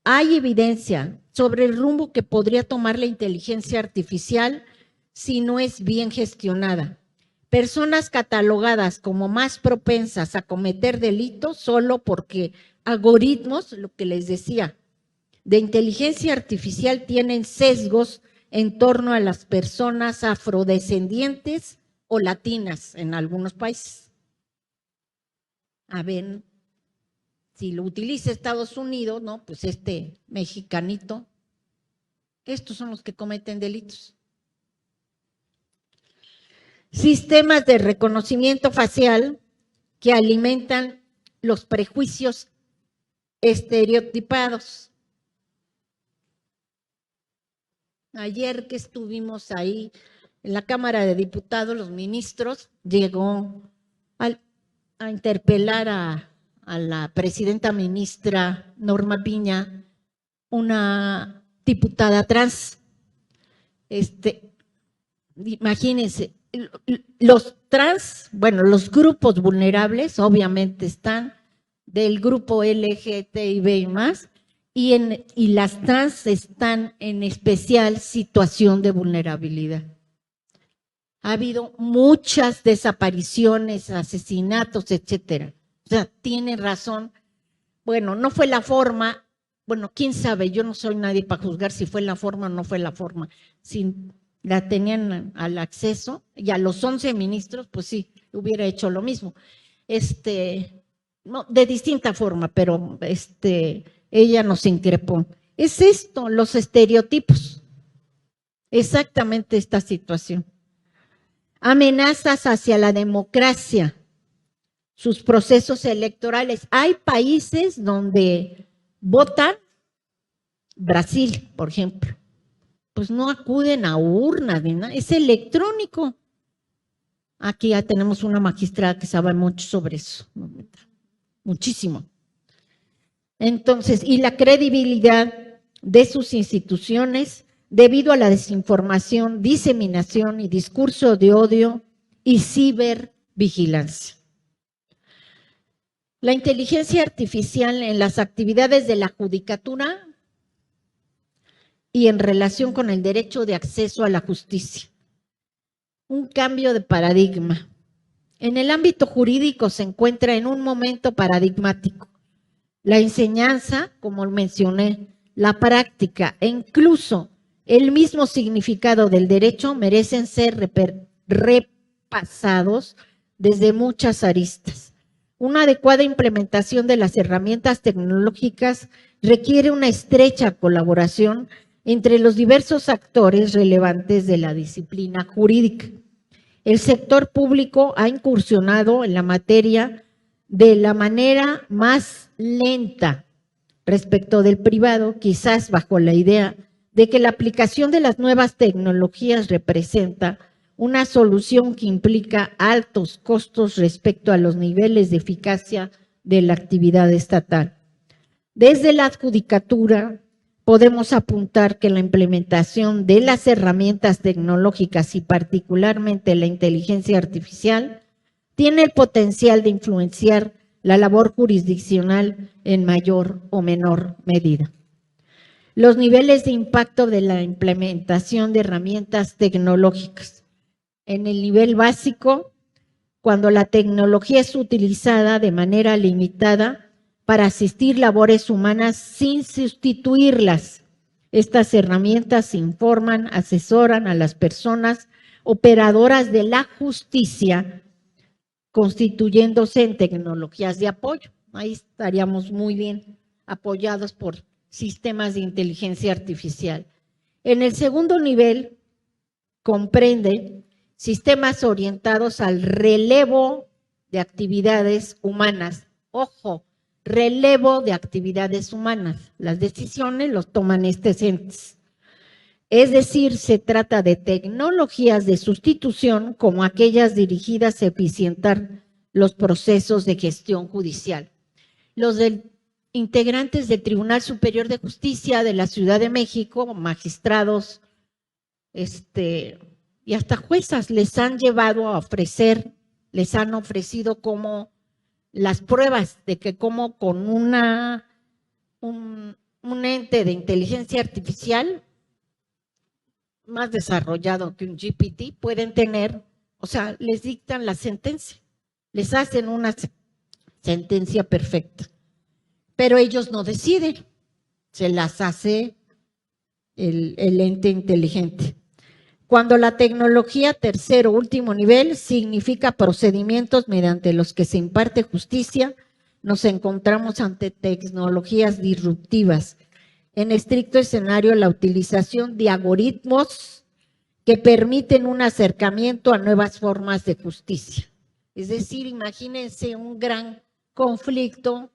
Hay evidencia sobre el rumbo que podría tomar la inteligencia artificial si no es bien gestionada. Personas catalogadas como más propensas a cometer delitos solo porque algoritmos, lo que les decía, de inteligencia artificial tienen sesgos en torno a las personas afrodescendientes o latinas en algunos países. A ver, si lo utiliza Estados Unidos, ¿no? Pues mexicanito, estos son los que cometen delitos. Sistemas de reconocimiento facial que alimentan los prejuicios estereotipados. Ayer que estuvimos ahí en la Cámara de Diputados, los ministros llegó a interpelar a la presidenta ministra Norma Piña, una diputada trans. Imagínense, los trans, bueno, los grupos vulnerables obviamente están del grupo LGTBI más, y las trans están en especial situación de vulnerabilidad. Ha habido muchas desapariciones, asesinatos, etcétera. O sea, tiene razón. Bueno, no fue la forma, bueno, quién sabe, yo no soy nadie para juzgar si fue la forma o no fue la forma. Si la tenían al acceso, y a los 11 ministros, pues sí, hubiera hecho lo mismo. No, de distinta forma, pero ella nos increpó. Es esto, los estereotipos. Exactamente esta situación. Amenazas hacia la democracia, sus procesos electorales. Hay países donde votan, Brasil, por ejemplo, pues no acuden a urnas ni nada, es electrónico. Aquí ya tenemos una magistrada que sabe mucho sobre eso, muchísimo. Entonces, y la credibilidad de sus instituciones debido a la desinformación, diseminación y discurso de odio y cibervigilancia. La inteligencia artificial en las actividades de la judicatura y en relación con el derecho de acceso a la justicia. Un cambio de paradigma. En el ámbito jurídico se encuentra en un momento paradigmático. La enseñanza, como mencioné, la práctica e incluso el mismo significado del derecho merecen ser repasados desde muchas aristas. Una adecuada implementación de las herramientas tecnológicas requiere una estrecha colaboración entre los diversos actores relevantes de la disciplina jurídica. El sector público ha incursionado en la materia de la manera más lenta respecto del privado, quizás bajo la idea de que la aplicación de las nuevas tecnologías representa una solución que implica altos costos respecto a los niveles de eficacia de la actividad estatal. Desde la adjudicatura podemos apuntar que la implementación de las herramientas tecnológicas y particularmente la inteligencia artificial tiene el potencial de influenciar la labor jurisdiccional en mayor o menor medida. Los niveles de impacto de la implementación de herramientas tecnológicas. En el nivel básico, cuando la tecnología es utilizada de manera limitada para asistir labores humanas sin sustituirlas. Estas herramientas informan, asesoran a las personas operadoras de la justicia, constituyéndose en tecnologías de apoyo. Ahí estaríamos muy bien apoyados por sistemas de inteligencia artificial. En el segundo nivel, comprende sistemas orientados al relevo de actividades humanas. Ojo, relevo de actividades humanas. Las decisiones los toman estos entes. Es decir, se trata de tecnologías de sustitución como aquellas dirigidas a eficientar los procesos de gestión judicial. Los integrantes del Tribunal Superior de Justicia de la Ciudad de México, magistrados, y hasta juezas les han llevado a ofrecer, les han ofrecido como las pruebas de que como con un ente de inteligencia artificial más desarrollado que un GPT pueden tener, o sea, les dictan la sentencia, les hacen una sentencia perfecta, pero ellos no deciden, se las hace el ente inteligente. Cuando la tecnología tercero, último nivel, significa procedimientos mediante los que se imparte justicia, nos encontramos ante tecnologías disruptivas. En estricto escenario, la utilización de algoritmos que permiten un acercamiento a nuevas formas de justicia. Es decir, imagínense un gran conflicto,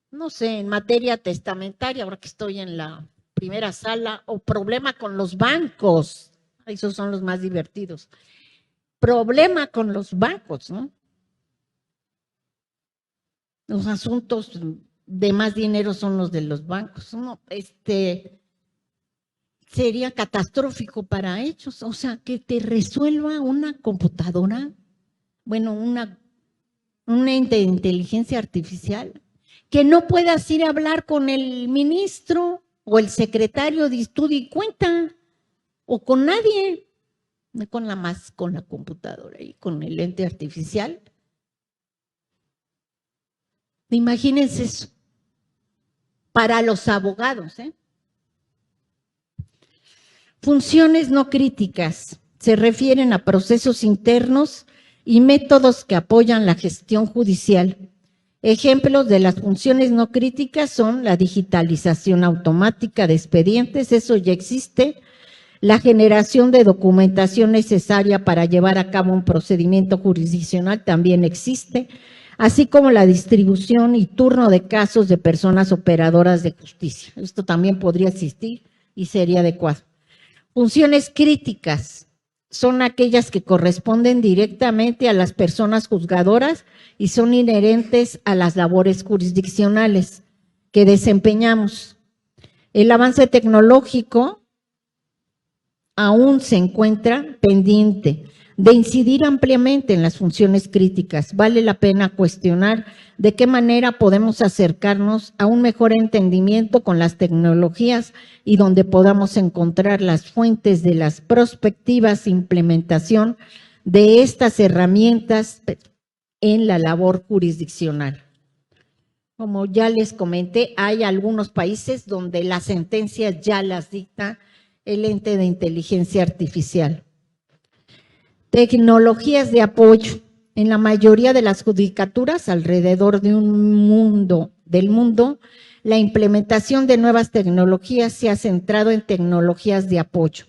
no sé, en materia testamentaria, ahora que estoy en la primera sala, o problema con los bancos. Esos son los más divertidos. Problema con los bancos, ¿no? Los asuntos de más dinero son los de los bancos. No, sería catastrófico para ellos. O sea, que te resuelva una computadora, bueno, un ente de inteligencia artificial, que no puedas ir a hablar con el ministro o el secretario de estudio y cuenta. O con nadie, no con la computadora y con el ente artificial. Imagínense eso. Para los abogados, Funciones no críticas se refieren a procesos internos y métodos que apoyan la gestión judicial. Ejemplos de las funciones no críticas son la digitalización automática de expedientes, eso ya existe. La generación de documentación necesaria para llevar a cabo un procedimiento jurisdiccional también existe, así como la distribución y turno de casos de personas operadoras de justicia. Esto también podría existir y sería adecuado. Funciones críticas son aquellas que corresponden directamente a las personas juzgadoras y son inherentes a las labores jurisdiccionales que desempeñamos. El avance tecnológico aún se encuentra pendiente de incidir ampliamente en las funciones críticas. Vale la pena cuestionar de qué manera podemos acercarnos a un mejor entendimiento con las tecnologías y donde podamos encontrar las fuentes de las prospectivas implementación de estas herramientas en la labor jurisdiccional. Como ya les comenté, hay algunos países donde las sentencias ya las dicta el ente de inteligencia artificial. Tecnologías de apoyo. En la mayoría de las judicaturas alrededor del mundo, la implementación de nuevas tecnologías se ha centrado en tecnologías de apoyo.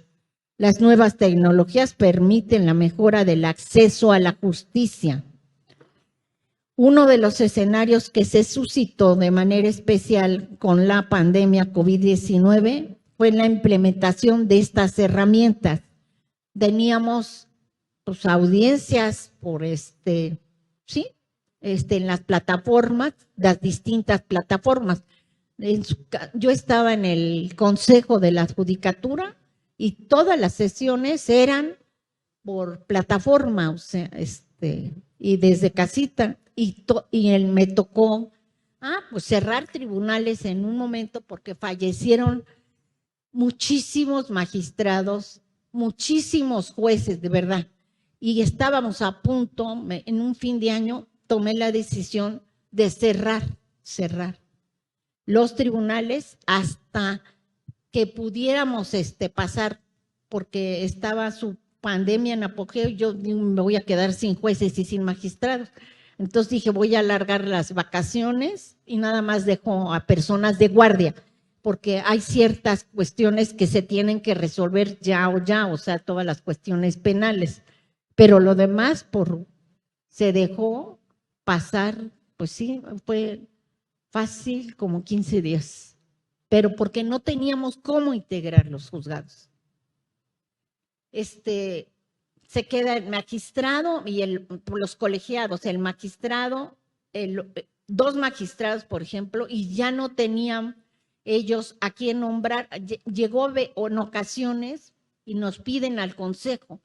Las nuevas tecnologías permiten la mejora del acceso a la justicia. Uno de los escenarios que se suscitó de manera especial con la pandemia COVID-19 fue la implementación de estas herramientas. Teníamos pues, audiencias por en las plataformas, las distintas plataformas. Yo estaba en el consejo de la judicatura y todas las sesiones eran por plataforma, o sea, y desde casita, y me tocó pues cerrar tribunales en un momento porque fallecieron muchísimos magistrados, muchísimos jueces, de verdad, y estábamos a punto, en un fin de año, tomé la decisión de cerrar los tribunales hasta que pudiéramos pasar, porque estaba su pandemia en apogeo, yo me voy a quedar sin jueces y sin magistrados. Entonces dije, voy a alargar las vacaciones y nada más dejo a personas de guardia, porque hay ciertas cuestiones que se tienen que resolver ya, o sea, todas las cuestiones penales. Pero lo demás se dejó pasar, pues sí, fue fácil como 15 días, pero porque no teníamos cómo integrar los juzgados. Se queda el magistrado y los colegiados, el magistrado, dos magistrados, por ejemplo, y ya no tenían ellos a quién nombrar. Llegó en ocasiones y nos piden al consejo,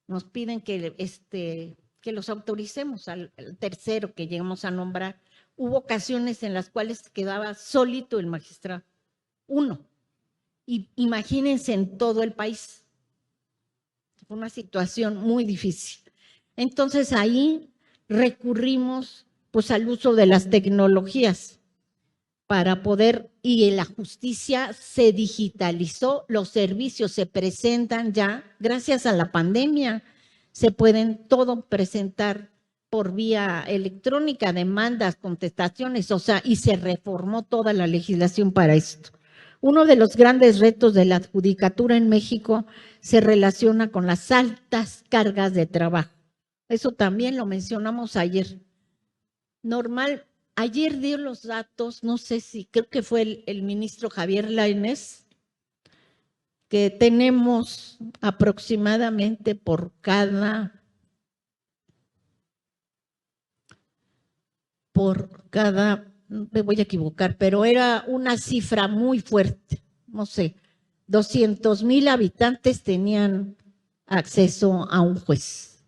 nos piden que los autoricemos al tercero que llegamos a nombrar. Hubo ocasiones en las cuales quedaba solito el magistrado, uno. Y imagínense en todo el país. Fue una situación muy difícil. Entonces ahí recurrimos pues al uso de las tecnologías para poder, y la justicia se digitalizó, los servicios se presentan ya, gracias a la pandemia, se pueden todo presentar por vía electrónica, demandas, contestaciones, o sea, y se reformó toda la legislación para esto. Uno de los grandes retos de la judicatura en México se relaciona con las altas cargas de trabajo. Eso también lo mencionamos ayer. Ayer dio los datos, no sé si, creo que fue el ministro Javier Lainez, que tenemos aproximadamente por cada, me voy a equivocar, pero era una cifra muy fuerte, no sé, 200,000 habitantes tenían acceso a un juez.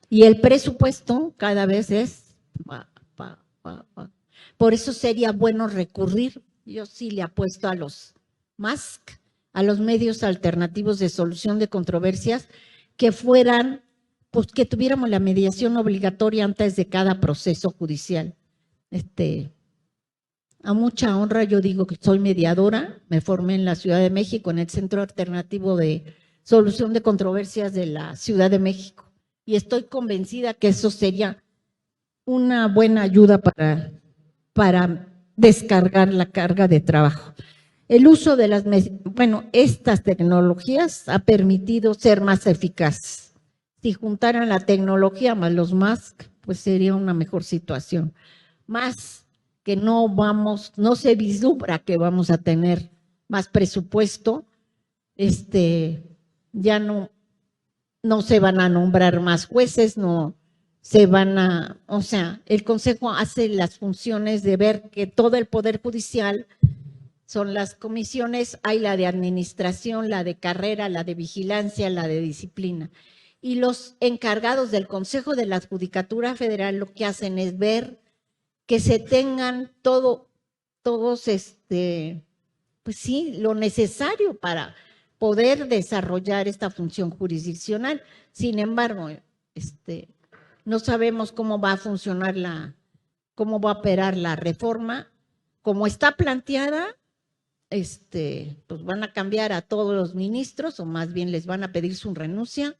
Y el presupuesto cada vez es, por eso sería bueno recurrir, yo sí le apuesto a los MASC, a los medios alternativos de solución de controversias, que fueran, pues que tuviéramos la mediación obligatoria antes de cada proceso judicial. A mucha honra yo digo que soy mediadora, me formé en la Ciudad de México, en el Centro Alternativo de Solución de Controversias de la Ciudad de México, y estoy convencida que eso sería una buena ayuda para descargar la carga de trabajo. El uso de estas tecnologías ha permitido ser más eficaces. Si juntaran la tecnología más los MASC, pues sería una mejor situación. Más que no se vislumbra que vamos a tener más presupuesto, ya no se van a nombrar más jueces, el Consejo hace las funciones de ver que todo el Poder Judicial son las comisiones, hay la de administración, la de carrera, la de vigilancia, la de disciplina. Y los encargados del Consejo de la Judicatura Federal lo que hacen es ver que se tengan todos, pues sí, lo necesario para poder desarrollar esta función jurisdiccional. Sin embargo, No sabemos cómo va a funcionar cómo va a operar la reforma. Como está planteada, pues van a cambiar a todos los ministros, o más bien les van a pedir su renuncia,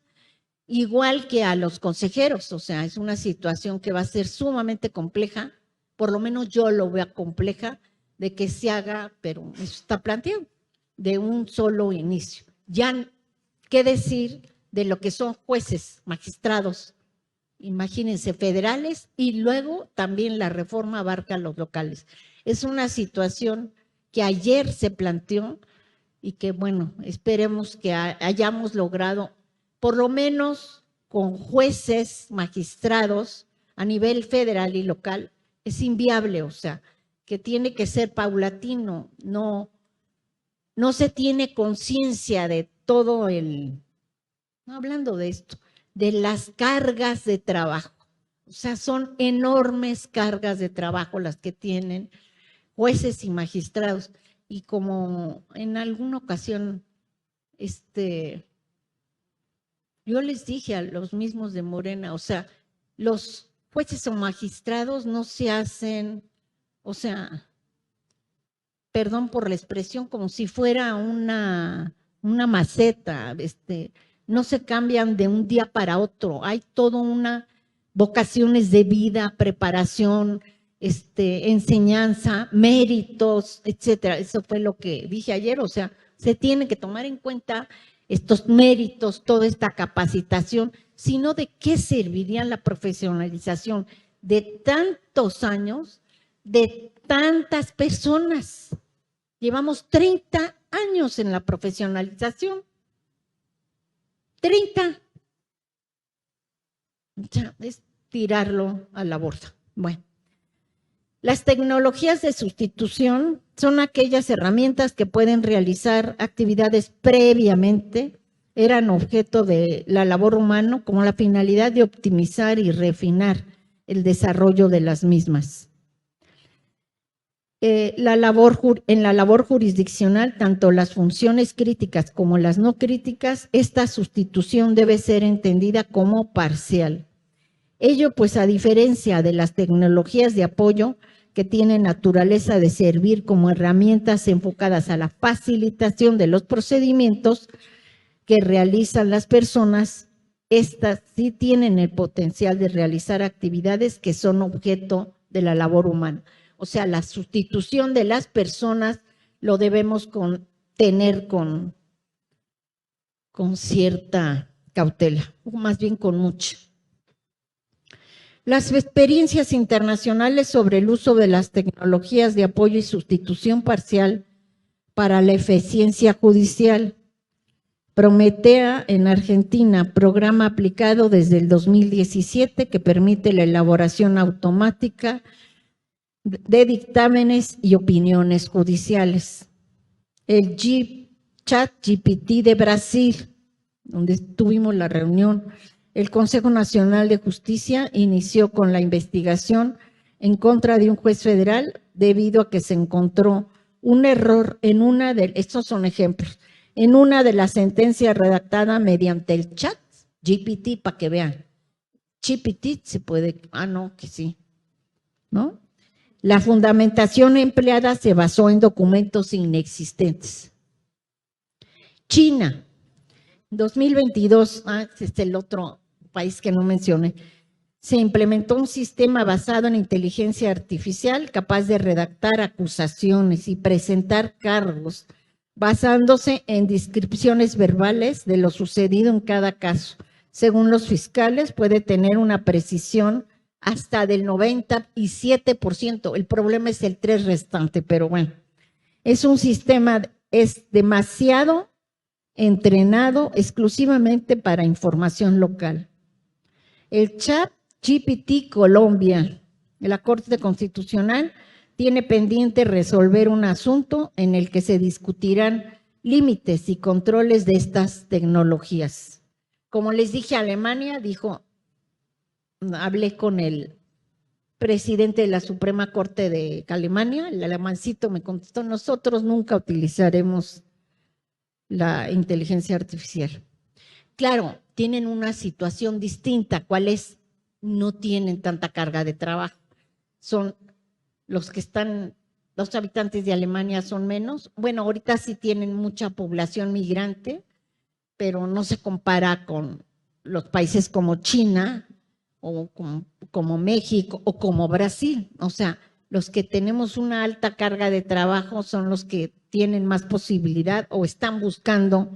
igual que a los consejeros. O sea, es una situación que va a ser sumamente compleja, por lo menos yo lo veo compleja, de que se haga, pero eso está planteado, de un solo inicio. Ya, ¿qué decir de lo que son jueces, magistrados? Imagínense, federales, y luego también la reforma abarca a los locales. Es una situación que ayer se planteó y que, bueno, esperemos que hayamos logrado, por lo menos con jueces, magistrados a nivel federal y local. Es inviable, o sea, que tiene que ser paulatino, no se tiene conciencia de todo no hablando de esto, de las cargas de trabajo. O sea, son enormes cargas de trabajo las que tienen jueces y magistrados. Y como en alguna ocasión, yo les dije a los mismos de Morena, o sea, los jueces o magistrados no se hacen, o sea, perdón por la expresión, como si fuera una maceta, no se cambian de un día para otro, hay toda una vocaciones de vida, preparación, enseñanza, méritos, etcétera. Eso fue lo que dije ayer, o sea, se tiene que tomar en cuenta estos méritos, toda esta capacitación, sino de qué serviría la profesionalización de tantos años, de tantas personas. Llevamos 30 años en la profesionalización. 30. Ya, es tirarlo a la borda. Bueno, las tecnologías de sustitución son aquellas herramientas que pueden realizar actividades previamente, eran objeto de la labor humana con la finalidad de optimizar y refinar el desarrollo de las mismas. En la labor jurisdiccional, tanto las funciones críticas como las no críticas, esta sustitución debe ser entendida como parcial. Ello, pues, a diferencia de las tecnologías de apoyo que tienen naturaleza de servir como herramientas enfocadas a la facilitación de los procedimientos que realizan las personas, estas sí tienen el potencial de realizar actividades que son objeto de la labor humana. O sea, la sustitución de las personas lo debemos tener con cierta cautela, o más bien con mucha. Las experiencias internacionales sobre el uso de las tecnologías de apoyo y sustitución parcial para la eficiencia judicial. Prometea en Argentina, programa aplicado desde el 2017 que permite la elaboración automática de dictámenes y opiniones judiciales. El ChatGPT de Brasil, donde tuvimos la reunión. El Consejo Nacional de Justicia inició con la investigación en contra de un juez federal debido a que se encontró un error en estos son ejemplos, en una de las sentencias redactada mediante el chat GPT, para que vean. GPT se puede, no, que sí, ¿no? La fundamentación empleada se basó en documentos inexistentes. China, 2022, este es el otro país que no mencioné, se implementó un sistema basado en inteligencia artificial capaz de redactar acusaciones y presentar cargos basándose en descripciones verbales de lo sucedido en cada caso. Según los fiscales, puede tener una precisión hasta del 97%. El problema es el 3% restante, pero bueno, es un sistema, es demasiado entrenado exclusivamente para información local. El ChatGPT Colombia, la Corte Constitucional, tiene pendiente resolver un asunto en el que se discutirán límites y controles de estas tecnologías. Como les dije, Alemania dijo, hablé con el presidente de la Suprema Corte de Alemania, el alemancito me contestó, nosotros nunca utilizaremos la inteligencia artificial. Claro, tienen una situación distinta, ¿cuál es? no tienen tanta carga de trabajo. Son los habitantes de Alemania son menos. Bueno, ahorita sí tienen mucha población migrante, pero no se compara con los países como China o como México o como Brasil. O sea, los que tenemos una alta carga de trabajo son los que tienen más posibilidad o están buscando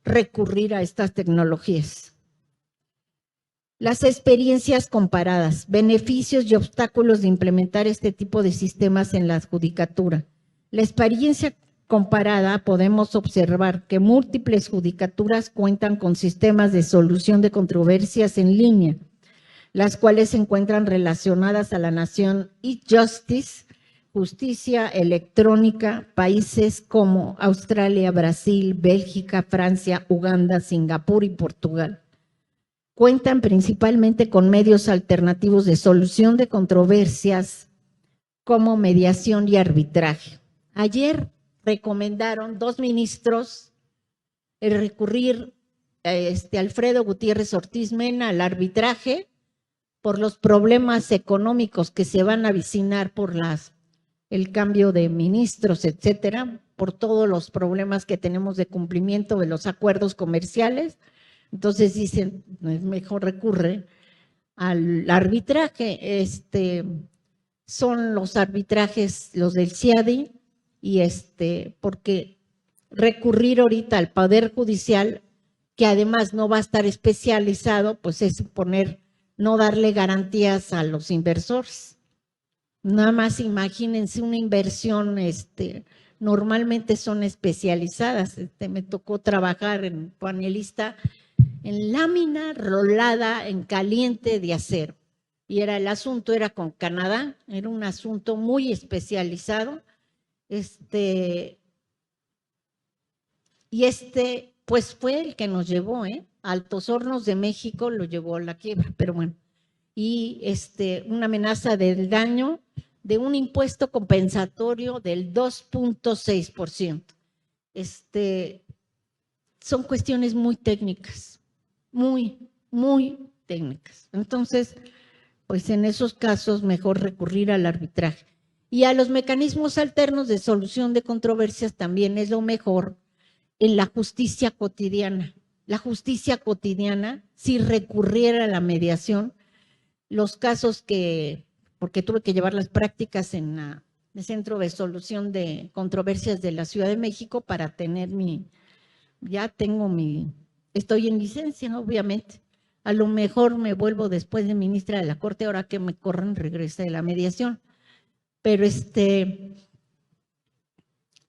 recurrir a estas tecnologías. Las experiencias comparadas, beneficios y obstáculos de implementar este tipo de sistemas en la judicatura. La experiencia comparada podemos observar que múltiples judicaturas cuentan con sistemas de solución de controversias en línea, las cuales se encuentran relacionadas a la nación e-justice, justicia electrónica, países como Australia, Brasil, Bélgica, Francia, Uganda, Singapur y Portugal. Cuentan principalmente con medios alternativos de solución de controversias como mediación y arbitraje. Ayer recomendaron 2 ministros el recurrir Alfredo Gutiérrez Ortiz Mena al arbitraje por los problemas económicos que se van a avicinar por el cambio de ministros, etcétera, por todos los problemas que tenemos de cumplimiento de los acuerdos comerciales. Entonces dicen, es mejor recurre al arbitraje. Son los arbitrajes, los del CIADI, y porque recurrir ahorita al Poder Judicial, que además no va a estar especializado, pues es no darle garantías a los inversores. Nada más imagínense una inversión, normalmente son especializadas. Me tocó trabajar en panelista en lámina rolada en caliente de acero. Y el asunto era con Canadá, era un asunto muy especializado. Pues fue el que nos llevó, Altos Hornos de México lo llevó a la quiebra, pero bueno. Y una amenaza del daño de un impuesto compensatorio del 2.6%. Son cuestiones muy técnicas, muy, muy técnicas. Entonces, pues en esos casos mejor recurrir al arbitraje. Y a los mecanismos alternos de solución de controversias también es lo mejor en la justicia cotidiana. La justicia cotidiana, si recurriera a la mediación, los casos porque tuve que llevar las prácticas en el Centro de Solución de Controversias de la Ciudad de México para tener estoy en licencia, obviamente. A lo mejor me vuelvo después de ministra de la Corte, ahora que me corran, regrese de la mediación. Pero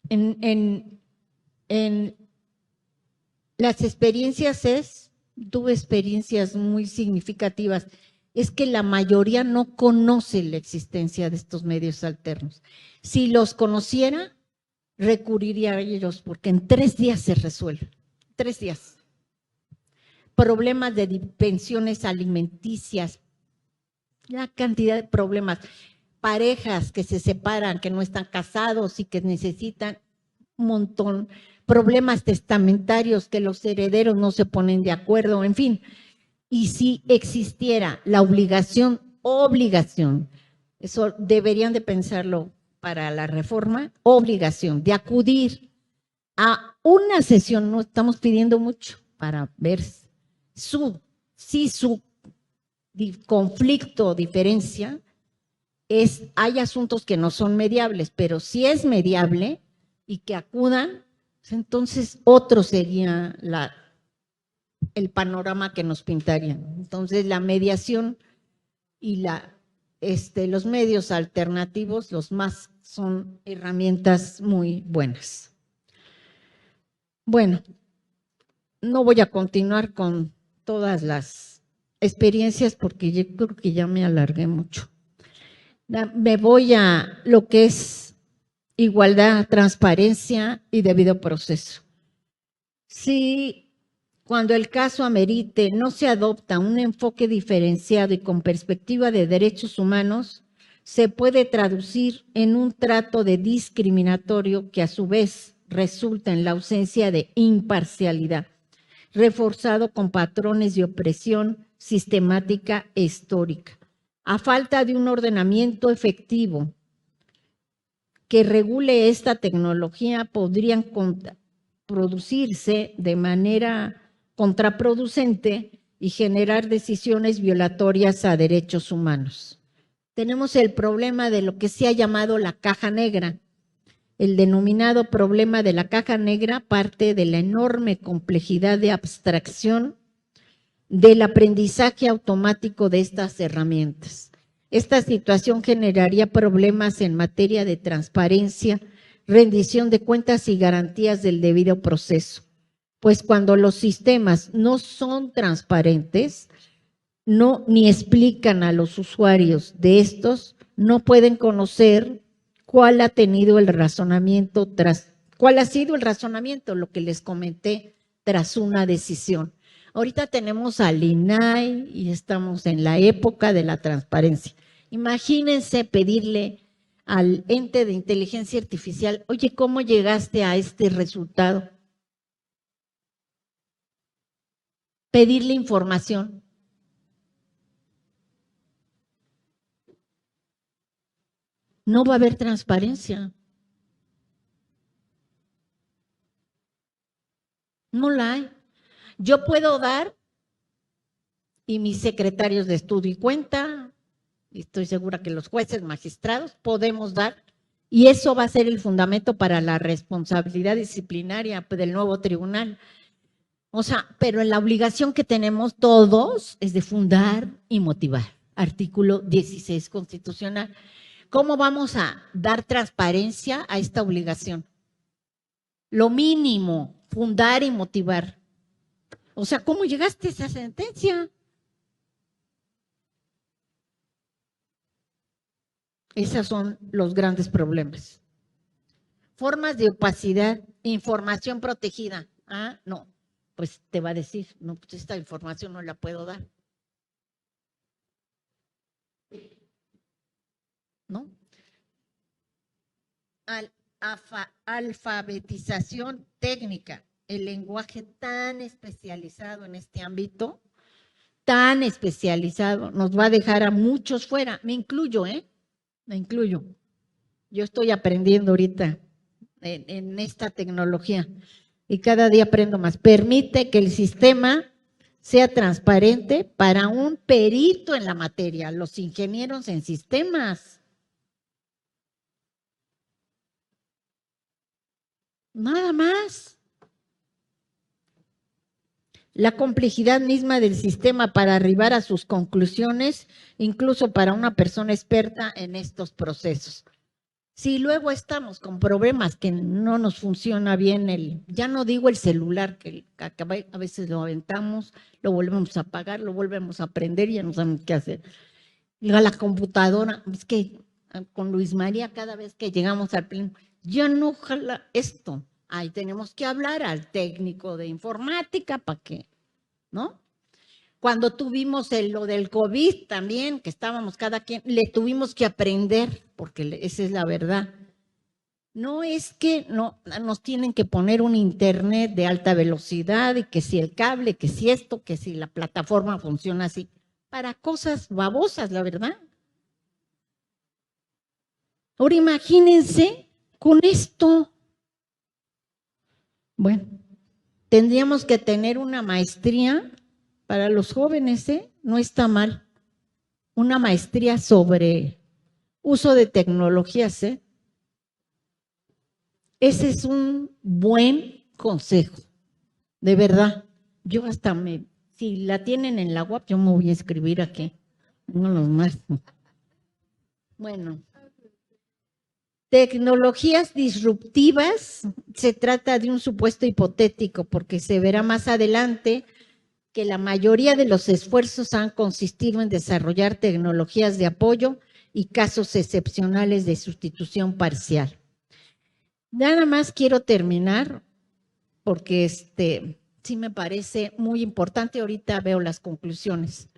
en las experiencias tuve experiencias muy significativas. Es que la mayoría no conoce la existencia de estos medios alternos. Si los conociera, recurriría a ellos, porque en 3 días se resuelve. 3 días. Problemas de pensiones alimenticias, la cantidad de problemas, parejas que se separan, que no están casados y que necesitan un montón, problemas testamentarios que los herederos no se ponen de acuerdo, en fin. Y si existiera la obligación, eso deberían de pensarlo para la reforma, obligación de acudir a una sesión, no estamos pidiendo mucho para ver si su conflicto o diferencia hay asuntos que no son mediables, pero si es mediable y que acudan, entonces otro sería el panorama que nos pintarían. Entonces la mediación y los medios alternativos, son herramientas muy buenas. Bueno, no voy a continuar con todas las experiencias porque yo creo que ya me alargué mucho. Me voy a lo que es igualdad, transparencia y debido proceso. Si cuando el caso amerite no se adopta un enfoque diferenciado y con perspectiva de derechos humanos, se puede traducir en un trato de discriminatorio que a su vez resulta en la ausencia de imparcialidad. reforzado con patrones de opresión sistemática e histórica. A falta de un ordenamiento efectivo que regule esta tecnología, podrían producirse de manera contraproducente y generar decisiones violatorias a derechos humanos. Tenemos el problema de lo que se ha llamado la caja negra. El denominado problema de la caja negra parte de la enorme complejidad de abstracción del aprendizaje automático de estas herramientas. Esta situación generaría problemas en materia de transparencia, rendición de cuentas y garantías del debido proceso, pues cuando los sistemas no son transparentes, ni explican a los usuarios de estos, no pueden conocer cuál ha sido el razonamiento, lo que les comenté, tras una decisión. Ahorita tenemos al INAI y estamos en la época de la transparencia. Imagínense pedirle al ente de inteligencia artificial, oye, ¿cómo llegaste a este resultado? Pedirle información. No va a haber transparencia. No la hay. Yo puedo dar, y mis secretarios de estudio y cuenta, y estoy segura que los jueces, magistrados, podemos dar, y eso va a ser el fundamento para la responsabilidad disciplinaria del nuevo tribunal. O sea, pero la obligación que tenemos todos es de fundar y motivar. Artículo 16 constitucional. ¿Cómo vamos a dar transparencia a esta obligación? Lo mínimo, fundar y motivar. O sea, ¿cómo llegaste a esa sentencia? Esos son los grandes problemas. Formas de opacidad, información protegida. Ah, no, pues te va a decir, no, pues esta información no la puedo dar. ¿No? Alfabetización técnica, el lenguaje tan especializado en este ámbito, tan especializado, nos va a dejar a muchos fuera. Me incluyo, me incluyo. Yo estoy aprendiendo ahorita en esta tecnología y cada día aprendo más. Permite que el sistema sea transparente para un perito en la materia, los ingenieros en sistemas. Nada más. La complejidad misma del sistema para arribar a sus conclusiones, incluso para una persona experta en estos procesos. Si luego estamos con problemas que no nos funciona bien, ya no digo el celular, que a veces lo aventamos, lo volvemos a apagar, lo volvemos a prender y ya no sabemos qué hacer. La computadora, es que con Luis María cada vez que llegamos al pleno, ya no jala esto. Ahí tenemos que hablar al técnico de informática para que, ¿no? Cuando tuvimos lo del COVID también, que estábamos cada quien, le tuvimos que aprender, porque esa es la verdad. No es que no, nos tienen que poner un internet de alta velocidad y que si el cable, que si esto, que si la plataforma funciona así, para cosas babosas, la verdad. Ahora imagínense con esto. Bueno, tendríamos que tener una maestría para los jóvenes, no está mal. Una maestría sobre uso de tecnologías, Ese es un buen consejo, de verdad. Yo hasta si la tienen en la web, yo me voy a escribir aquí. Uno de los más. Bueno. Tecnologías disruptivas, se trata de un supuesto hipotético porque se verá más adelante que la mayoría de los esfuerzos han consistido en desarrollar tecnologías de apoyo y casos excepcionales de sustitución parcial. Nada más quiero terminar porque sí me parece muy importante, ahorita veo las conclusiones,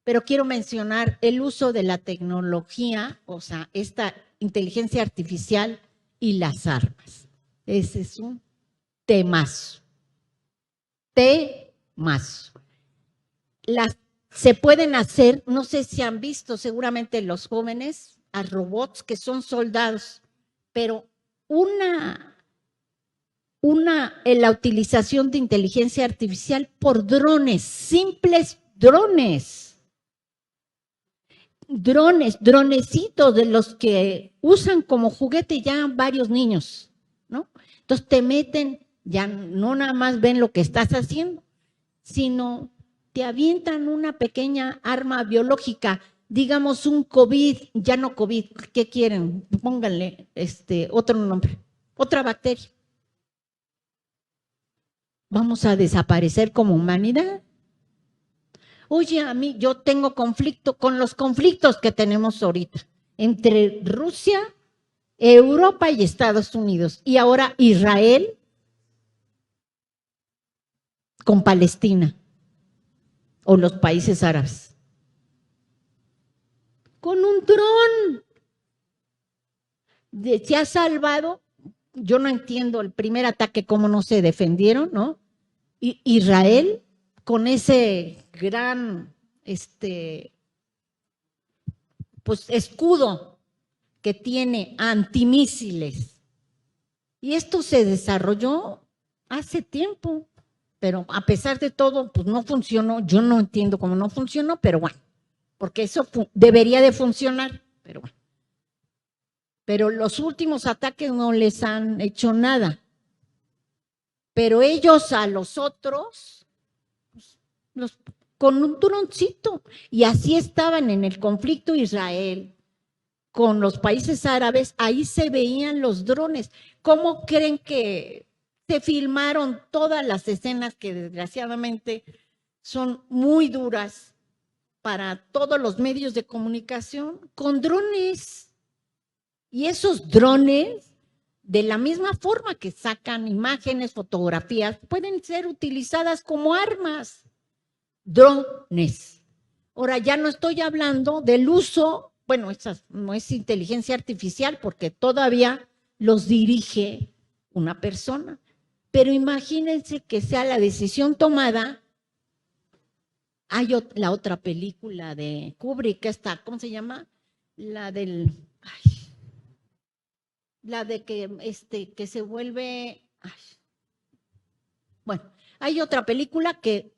pero quiero mencionar el uso de la tecnología, o sea, esta inteligencia artificial y las armas. Ese es un temazo. más. Se pueden hacer, no sé si han visto seguramente los jóvenes, a robots que son soldados, pero la utilización de inteligencia artificial por drones, simples dronecitos de los que usan como juguete ya varios niños, ¿no? Entonces te meten, ya no nada más ven lo que estás haciendo, sino te avientan una pequeña arma biológica, digamos un COVID, ya no COVID, ¿qué quieren? Pónganle otro nombre, otra bacteria. ¿Vamos a desaparecer como humanidad? Oye, a mí yo tengo conflicto con los conflictos que tenemos ahorita entre Rusia, Europa y Estados Unidos, y ahora Israel con Palestina o los países árabes. Con un dron. Se ha salvado, yo no entiendo el primer ataque, cómo no se defendieron, ¿no? Israel, con ese gran, pues, escudo que tiene antimísiles. Y esto se desarrolló hace tiempo, pero a pesar de todo, pues no funcionó. Yo no entiendo cómo no funcionó, pero bueno, porque eso debería de funcionar, pero bueno. Pero los últimos ataques no les han hecho nada. Pero ellos a los otros, con un droncito. Y así estaban en el conflicto Israel con los países árabes, ahí se veían los drones. ¿Cómo creen que se filmaron todas las escenas que desgraciadamente son muy duras para todos los medios de comunicación? Con drones. Y esos drones, de la misma forma que sacan imágenes, fotografías, pueden ser utilizadas como armas. Drones. Ahora, ya no estoy hablando del uso, bueno, esa no es inteligencia artificial porque todavía los dirige una persona. Pero imagínense que sea la decisión tomada. Hay la otra película de Kubrick, esta, ¿cómo se llama? La del... Ay, la de que se vuelve... Ay, bueno, hay otra película que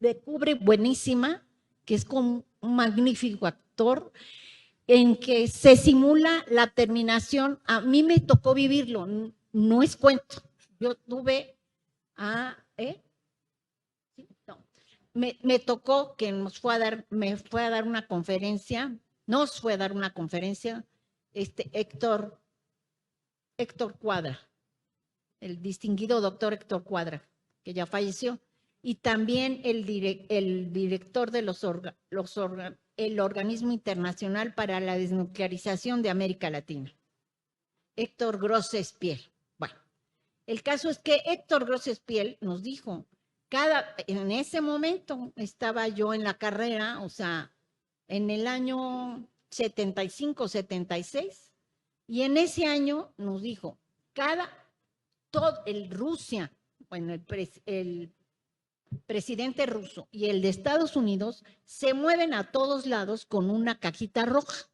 de Kubrick buenísima, que es con un magnífico actor, en que se simula la terminación. A mí me tocó vivirlo, no es cuento. Yo tuve no. Me tocó que me fue a dar una conferencia, Héctor Cuadra, el distinguido doctor Héctor Cuadra, que ya falleció, y también el director de el Organismo Internacional para la Desnuclearización de América Latina, Héctor Grosse-Spiel. Bueno, el caso es que Héctor Grosse-Spiel nos dijo, en ese momento estaba yo en la carrera, o sea, en el año 75, 76, y en ese año nos dijo, Rusia, bueno, el presidente ruso y el de Estados Unidos se mueven a todos lados con una cajita roja.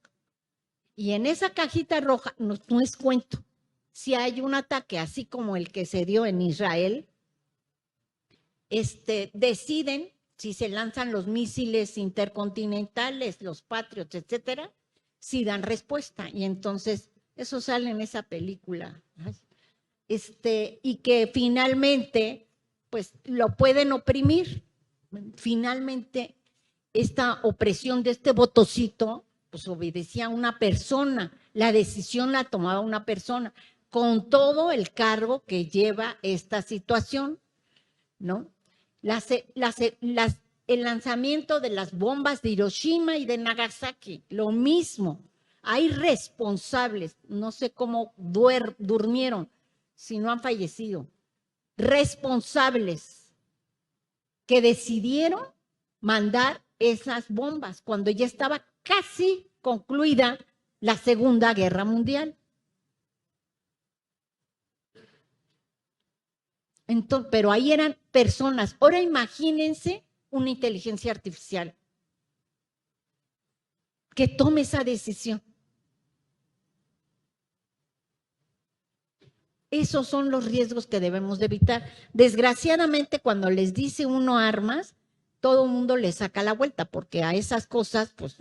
Y en esa cajita roja, no es cuento, si hay un ataque así como el que se dio en Israel, deciden si se lanzan los misiles intercontinentales, los Patriots, etcétera, si dan respuesta. Y entonces, eso sale en esa película. Y que finalmente, pues lo pueden oprimir. Finalmente, esta opresión de este botocito, pues obedecía a una persona. La decisión la tomaba una persona, con todo el cargo que lleva esta situación, ¿no? El lanzamiento de las bombas de Hiroshima y de Nagasaki, lo mismo. Hay responsables, no sé cómo durmieron, si no han fallecido, responsables que decidieron mandar esas bombas cuando ya estaba casi concluida la Segunda Guerra Mundial. Entonces, pero ahí eran personas. Ahora imagínense una inteligencia artificial que tome esa decisión. Esos son los riesgos que debemos de evitar. Desgraciadamente, cuando les dice uno armas, todo el mundo le saca la vuelta, porque a esas cosas, pues,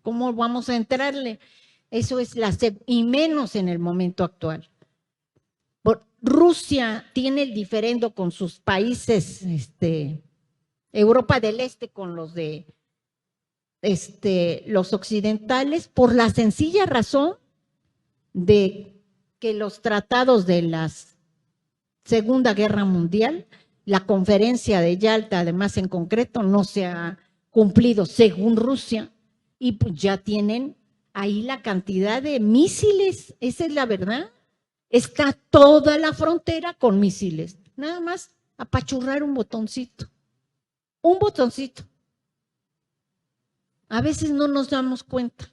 ¿cómo vamos a entrarle? Eso es y menos en el momento actual. Rusia tiene el diferendo con sus países, Europa del Este con los de los occidentales, por la sencilla razón de que los tratados de la Segunda Guerra Mundial, la conferencia de Yalta, además en concreto, no se ha cumplido según Rusia, y pues ya tienen ahí la cantidad de misiles, esa es la verdad. Está toda la frontera con misiles, nada más apachurrar un botoncito. Un botoncito. A veces no nos damos cuenta.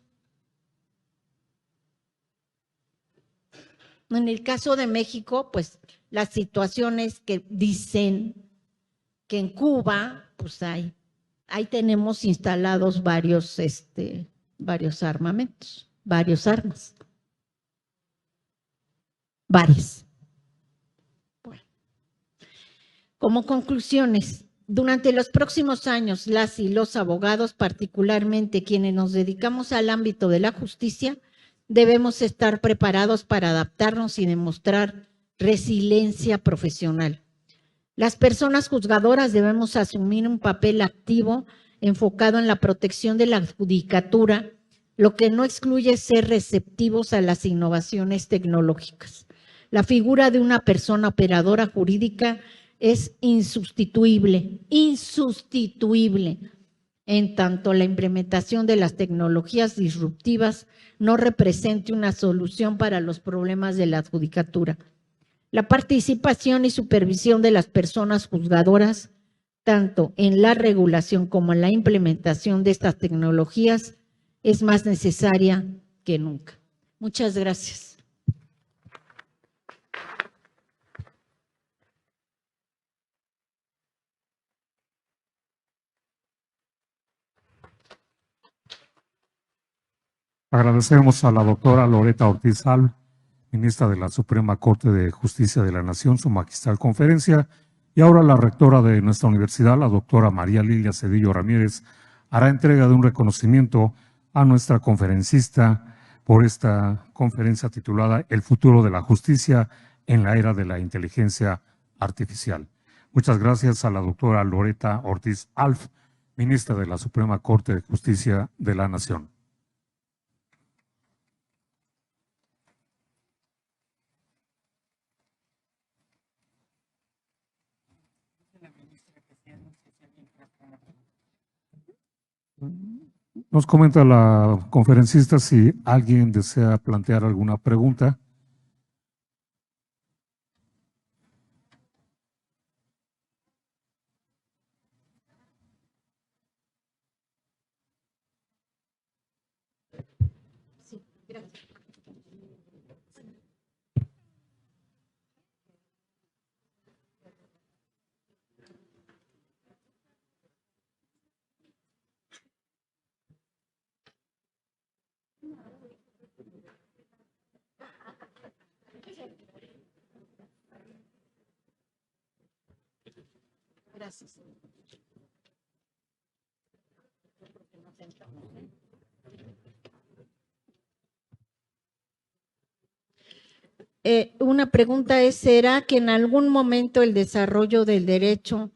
En el caso de México, pues las situaciones que dicen que en Cuba, pues ahí tenemos instalados varios armamentos, varios armas. Varias. Bueno. Como conclusiones, durante los próximos años, las y los abogados, particularmente quienes nos dedicamos al ámbito de la justicia, debemos estar preparados para adaptarnos y demostrar resiliencia profesional. Las personas juzgadoras debemos asumir un papel activo enfocado en la protección de la judicatura, lo que no excluye ser receptivos a las innovaciones tecnológicas. La figura de una persona operadora jurídica es insustituible, en tanto la implementación de las tecnologías disruptivas no represente una solución para los problemas de la judicatura. La participación y supervisión de las personas juzgadoras, tanto en la regulación como en la implementación de estas tecnologías, es más necesaria que nunca. Muchas gracias. Agradecemos a la doctora Loreta Ortiz Alf, ministra de la Suprema Corte de Justicia de la Nación, su magistral conferencia, y ahora la rectora de nuestra universidad, la doctora María Lilia Cedillo Ramírez, hará entrega de un reconocimiento a nuestra conferencista por esta conferencia titulada El futuro de la justicia en la era de la inteligencia artificial. Muchas gracias a la doctora Loreta Ortiz Alf, ministra de la Suprema Corte de Justicia de la Nación. Nos comenta la conferencista si alguien desea plantear alguna pregunta. Sí, gracias. Gracias. Una pregunta es, ¿será que en algún momento el desarrollo del derecho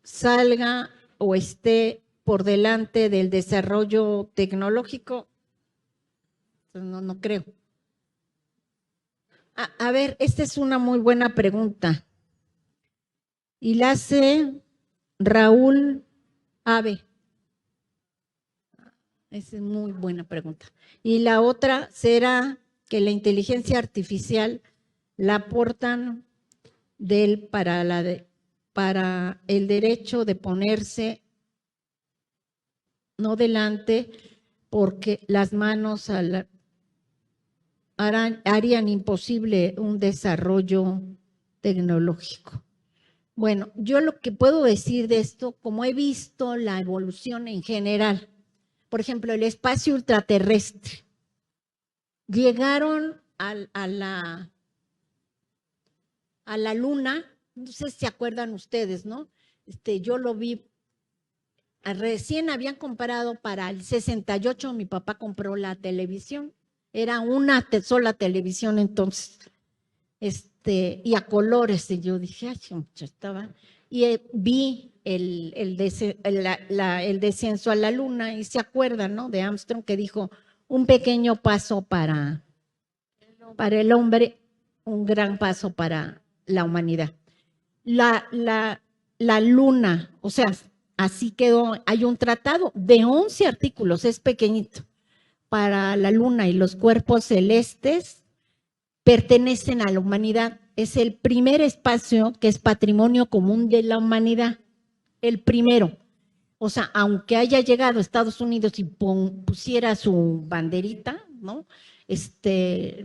salga o esté por delante del desarrollo tecnológico? No creo. A ver, esta es una muy buena pregunta. Y la hace Raúl Ave. Esa es muy buena pregunta. Y la otra será que la inteligencia artificial la aportan para el derecho de ponerse no delante, porque las manos harían imposible un desarrollo tecnológico. Bueno, yo lo que puedo decir de esto, como he visto la evolución en general, por ejemplo, el espacio ultraterrestre, llegaron a la Luna, no sé si se acuerdan ustedes, ¿no? Yo lo vi, recién habían comprado para el 68, mi papá compró la televisión, era una sola televisión entonces, y a colores, y yo dije, ay, estaba, y vi el descenso a la Luna, y se acuerdan, ¿no? De Armstrong, que dijo, un pequeño paso para el hombre, un gran paso para la humanidad. La Luna, o sea, así quedó, hay un tratado de 11 artículos, es pequeñito, para la Luna, y los cuerpos celestes pertenecen a la humanidad. Es el primer espacio que es patrimonio común de la humanidad, el primero. O sea, aunque haya llegado a Estados Unidos y pusiera su banderita, ¿no?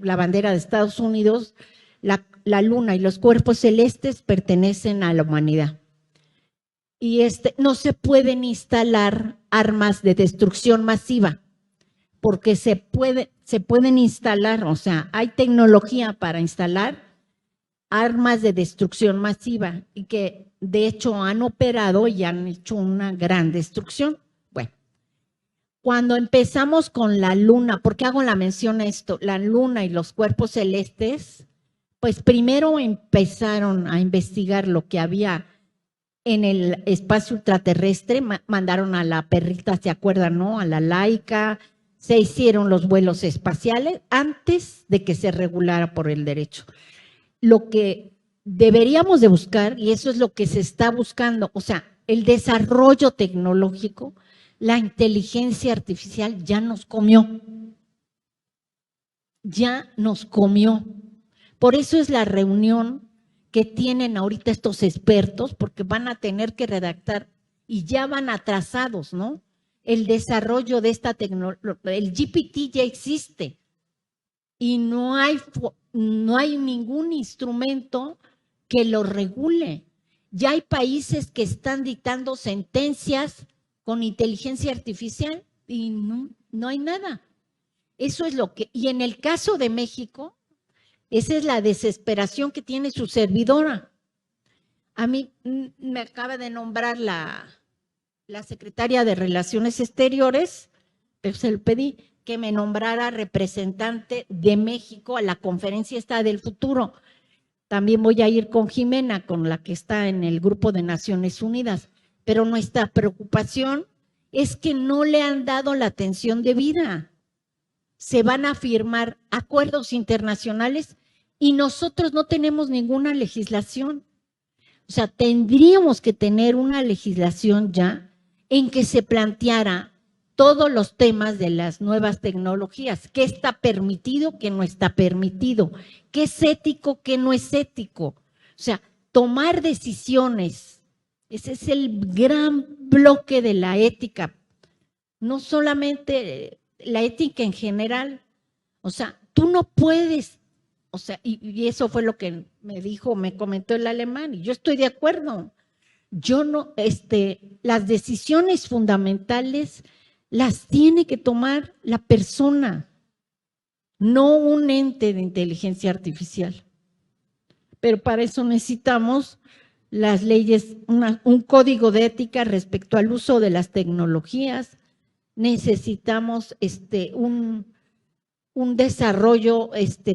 La bandera de Estados Unidos, la Luna y los cuerpos celestes pertenecen a la humanidad. Y no se pueden instalar armas de destrucción masiva, porque se pueden instalar, o sea, hay tecnología para instalar armas de destrucción masiva y que de hecho han operado y han hecho una gran destrucción. Bueno, cuando empezamos con la Luna, ¿por qué hago la mención a esto? La Luna y los cuerpos celestes, pues primero empezaron a investigar lo que había en el espacio ultraterrestre, mandaron a la perrita, ¿se acuerdan, no? A la Laika, se hicieron los vuelos espaciales antes de que se regulara por el derecho. Lo que deberíamos de buscar, y eso es lo que se está buscando, o sea, el desarrollo tecnológico, la inteligencia artificial ya nos comió. Ya nos comió. Por eso es la reunión que tienen ahorita estos expertos, porque van a tener que redactar y ya van atrasados, ¿no? El desarrollo de esta tecnología, el GPT ya existe y no hay ningún instrumento que lo regule. Ya hay países que están dictando sentencias con inteligencia artificial y no hay nada. Eso es lo que, y en el caso de México, esa es la desesperación que tiene su servidora. A mí me acaba de nombrar la secretaria de Relaciones Exteriores, pero se lo pedí que me nombrara representante de México a la conferencia esta del futuro. También voy a ir con Jimena, con la que está en el grupo de Naciones Unidas, pero nuestra preocupación es que no le han dado la atención debida. Se van a firmar acuerdos internacionales y nosotros no tenemos ninguna legislación. O sea, tendríamos que tener una legislación ya en que se planteara todos los temas de las nuevas tecnologías, qué está permitido, qué no está permitido, qué es ético, qué no es ético. O sea, tomar decisiones, ese es el gran bloque de la ética, no solamente la ética en general. O sea, tú no puedes, o sea, y eso fue lo que me comentó el alemán, y yo estoy de acuerdo. Yo no, las decisiones fundamentales las tiene que tomar la persona, no un ente de inteligencia artificial. Pero para eso necesitamos las leyes, un código de ética respecto al uso de las tecnologías. Necesitamos un desarrollo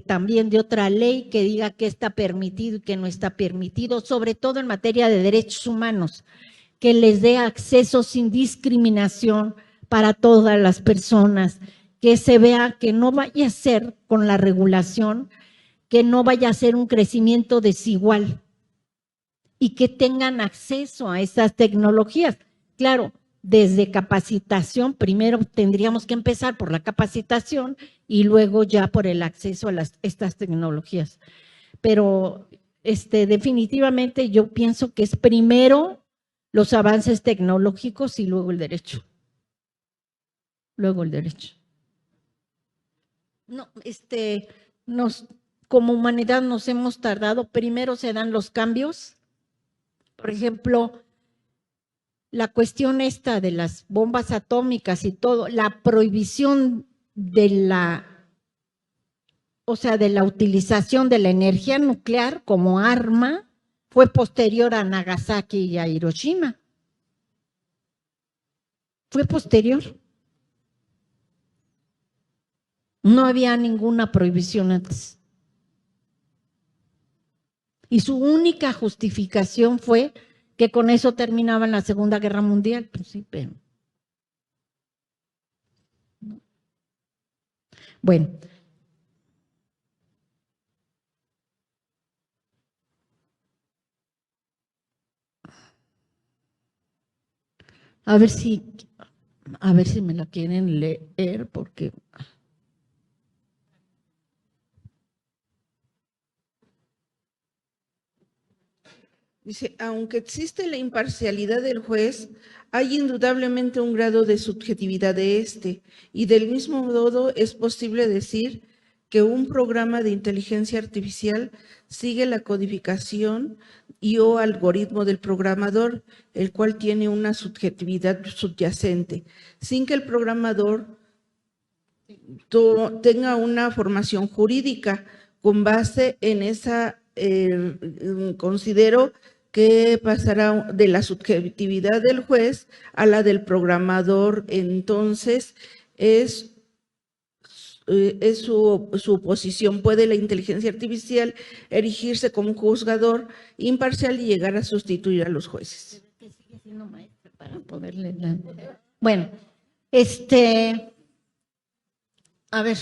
también de otra ley que diga qué está permitido y qué no está permitido, sobre todo en materia de derechos humanos, que les dé acceso sin discriminación para todas las personas, que se vea que no vaya a ser con la regulación, que no vaya a ser un crecimiento desigual y que tengan acceso a estas tecnologías. Claro, desde capacitación, primero tendríamos que empezar por la capacitación y luego ya por el acceso a estas tecnologías. Pero definitivamente yo pienso que es primero los avances tecnológicos y luego el derecho. Luego el derecho. No, como humanidad nos hemos tardado. Primero se dan los cambios. Por ejemplo, la cuestión esta de las bombas atómicas y todo, la prohibición de la utilización de la energía nuclear como arma fue posterior a Nagasaki y a Hiroshima. Fue posterior. No había ninguna prohibición antes. Y su única justificación fue que con eso terminaba la Segunda Guerra Mundial. Pues sí, pero... Bueno. A ver si me la quieren leer, porque... Dice, aunque existe la imparcialidad del juez, hay indudablemente un grado de subjetividad de éste, y del mismo modo es posible decir que un programa de inteligencia artificial sigue la codificación y o algoritmo del programador, el cual tiene una subjetividad subyacente, sin que el programador tenga una formación jurídica. Con base en esa, considero que pasará de la subjetividad del juez a la del programador. Entonces, es su posición. ¿Puede la inteligencia artificial erigirse como un juzgador imparcial y llegar a sustituir a los jueces? Para poderle... Bueno, a ver,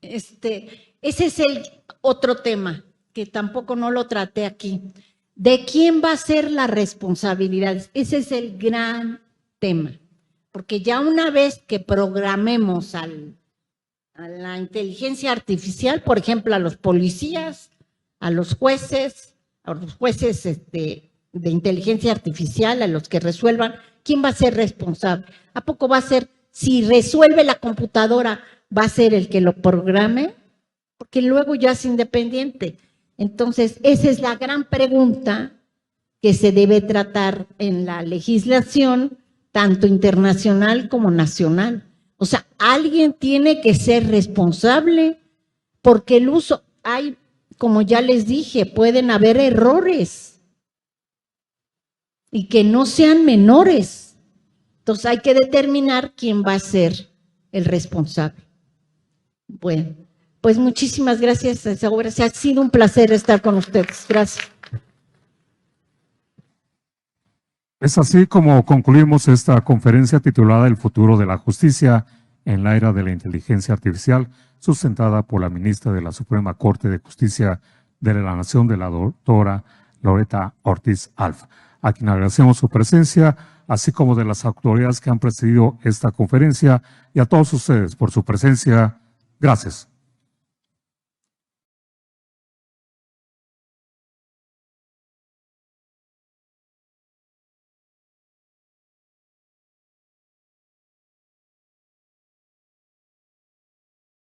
ese es el otro tema que tampoco no lo traté aquí. ¿De quién va a ser la responsabilidad? Ese es el gran tema, porque ya una vez que programemos a la inteligencia artificial, por ejemplo, a los policías, a los jueces de inteligencia artificial, a los que resuelvan, ¿quién va a ser responsable? ¿A poco va a ser, si resuelve la computadora, va a ser el que lo programe? Porque luego ya es independiente. Entonces, esa es la gran pregunta que se debe tratar en la legislación, tanto internacional como nacional. O sea, alguien tiene que ser responsable, porque el uso, como ya les dije, pueden haber errores y que no sean menores. Entonces hay que determinar quién va a ser el responsable. Bueno, pues muchísimas gracias. Ha sido un placer estar con ustedes. Gracias. Es así como concluimos esta conferencia titulada El futuro de la justicia en la era de la inteligencia artificial, sustentada por la ministra de la Suprema Corte de Justicia de la Nación, de la doctora Loreta Ortiz Alf, a quien agradecemos su presencia, así como de las autoridades que han precedido esta conferencia, y a todos ustedes por su presencia. Gracias.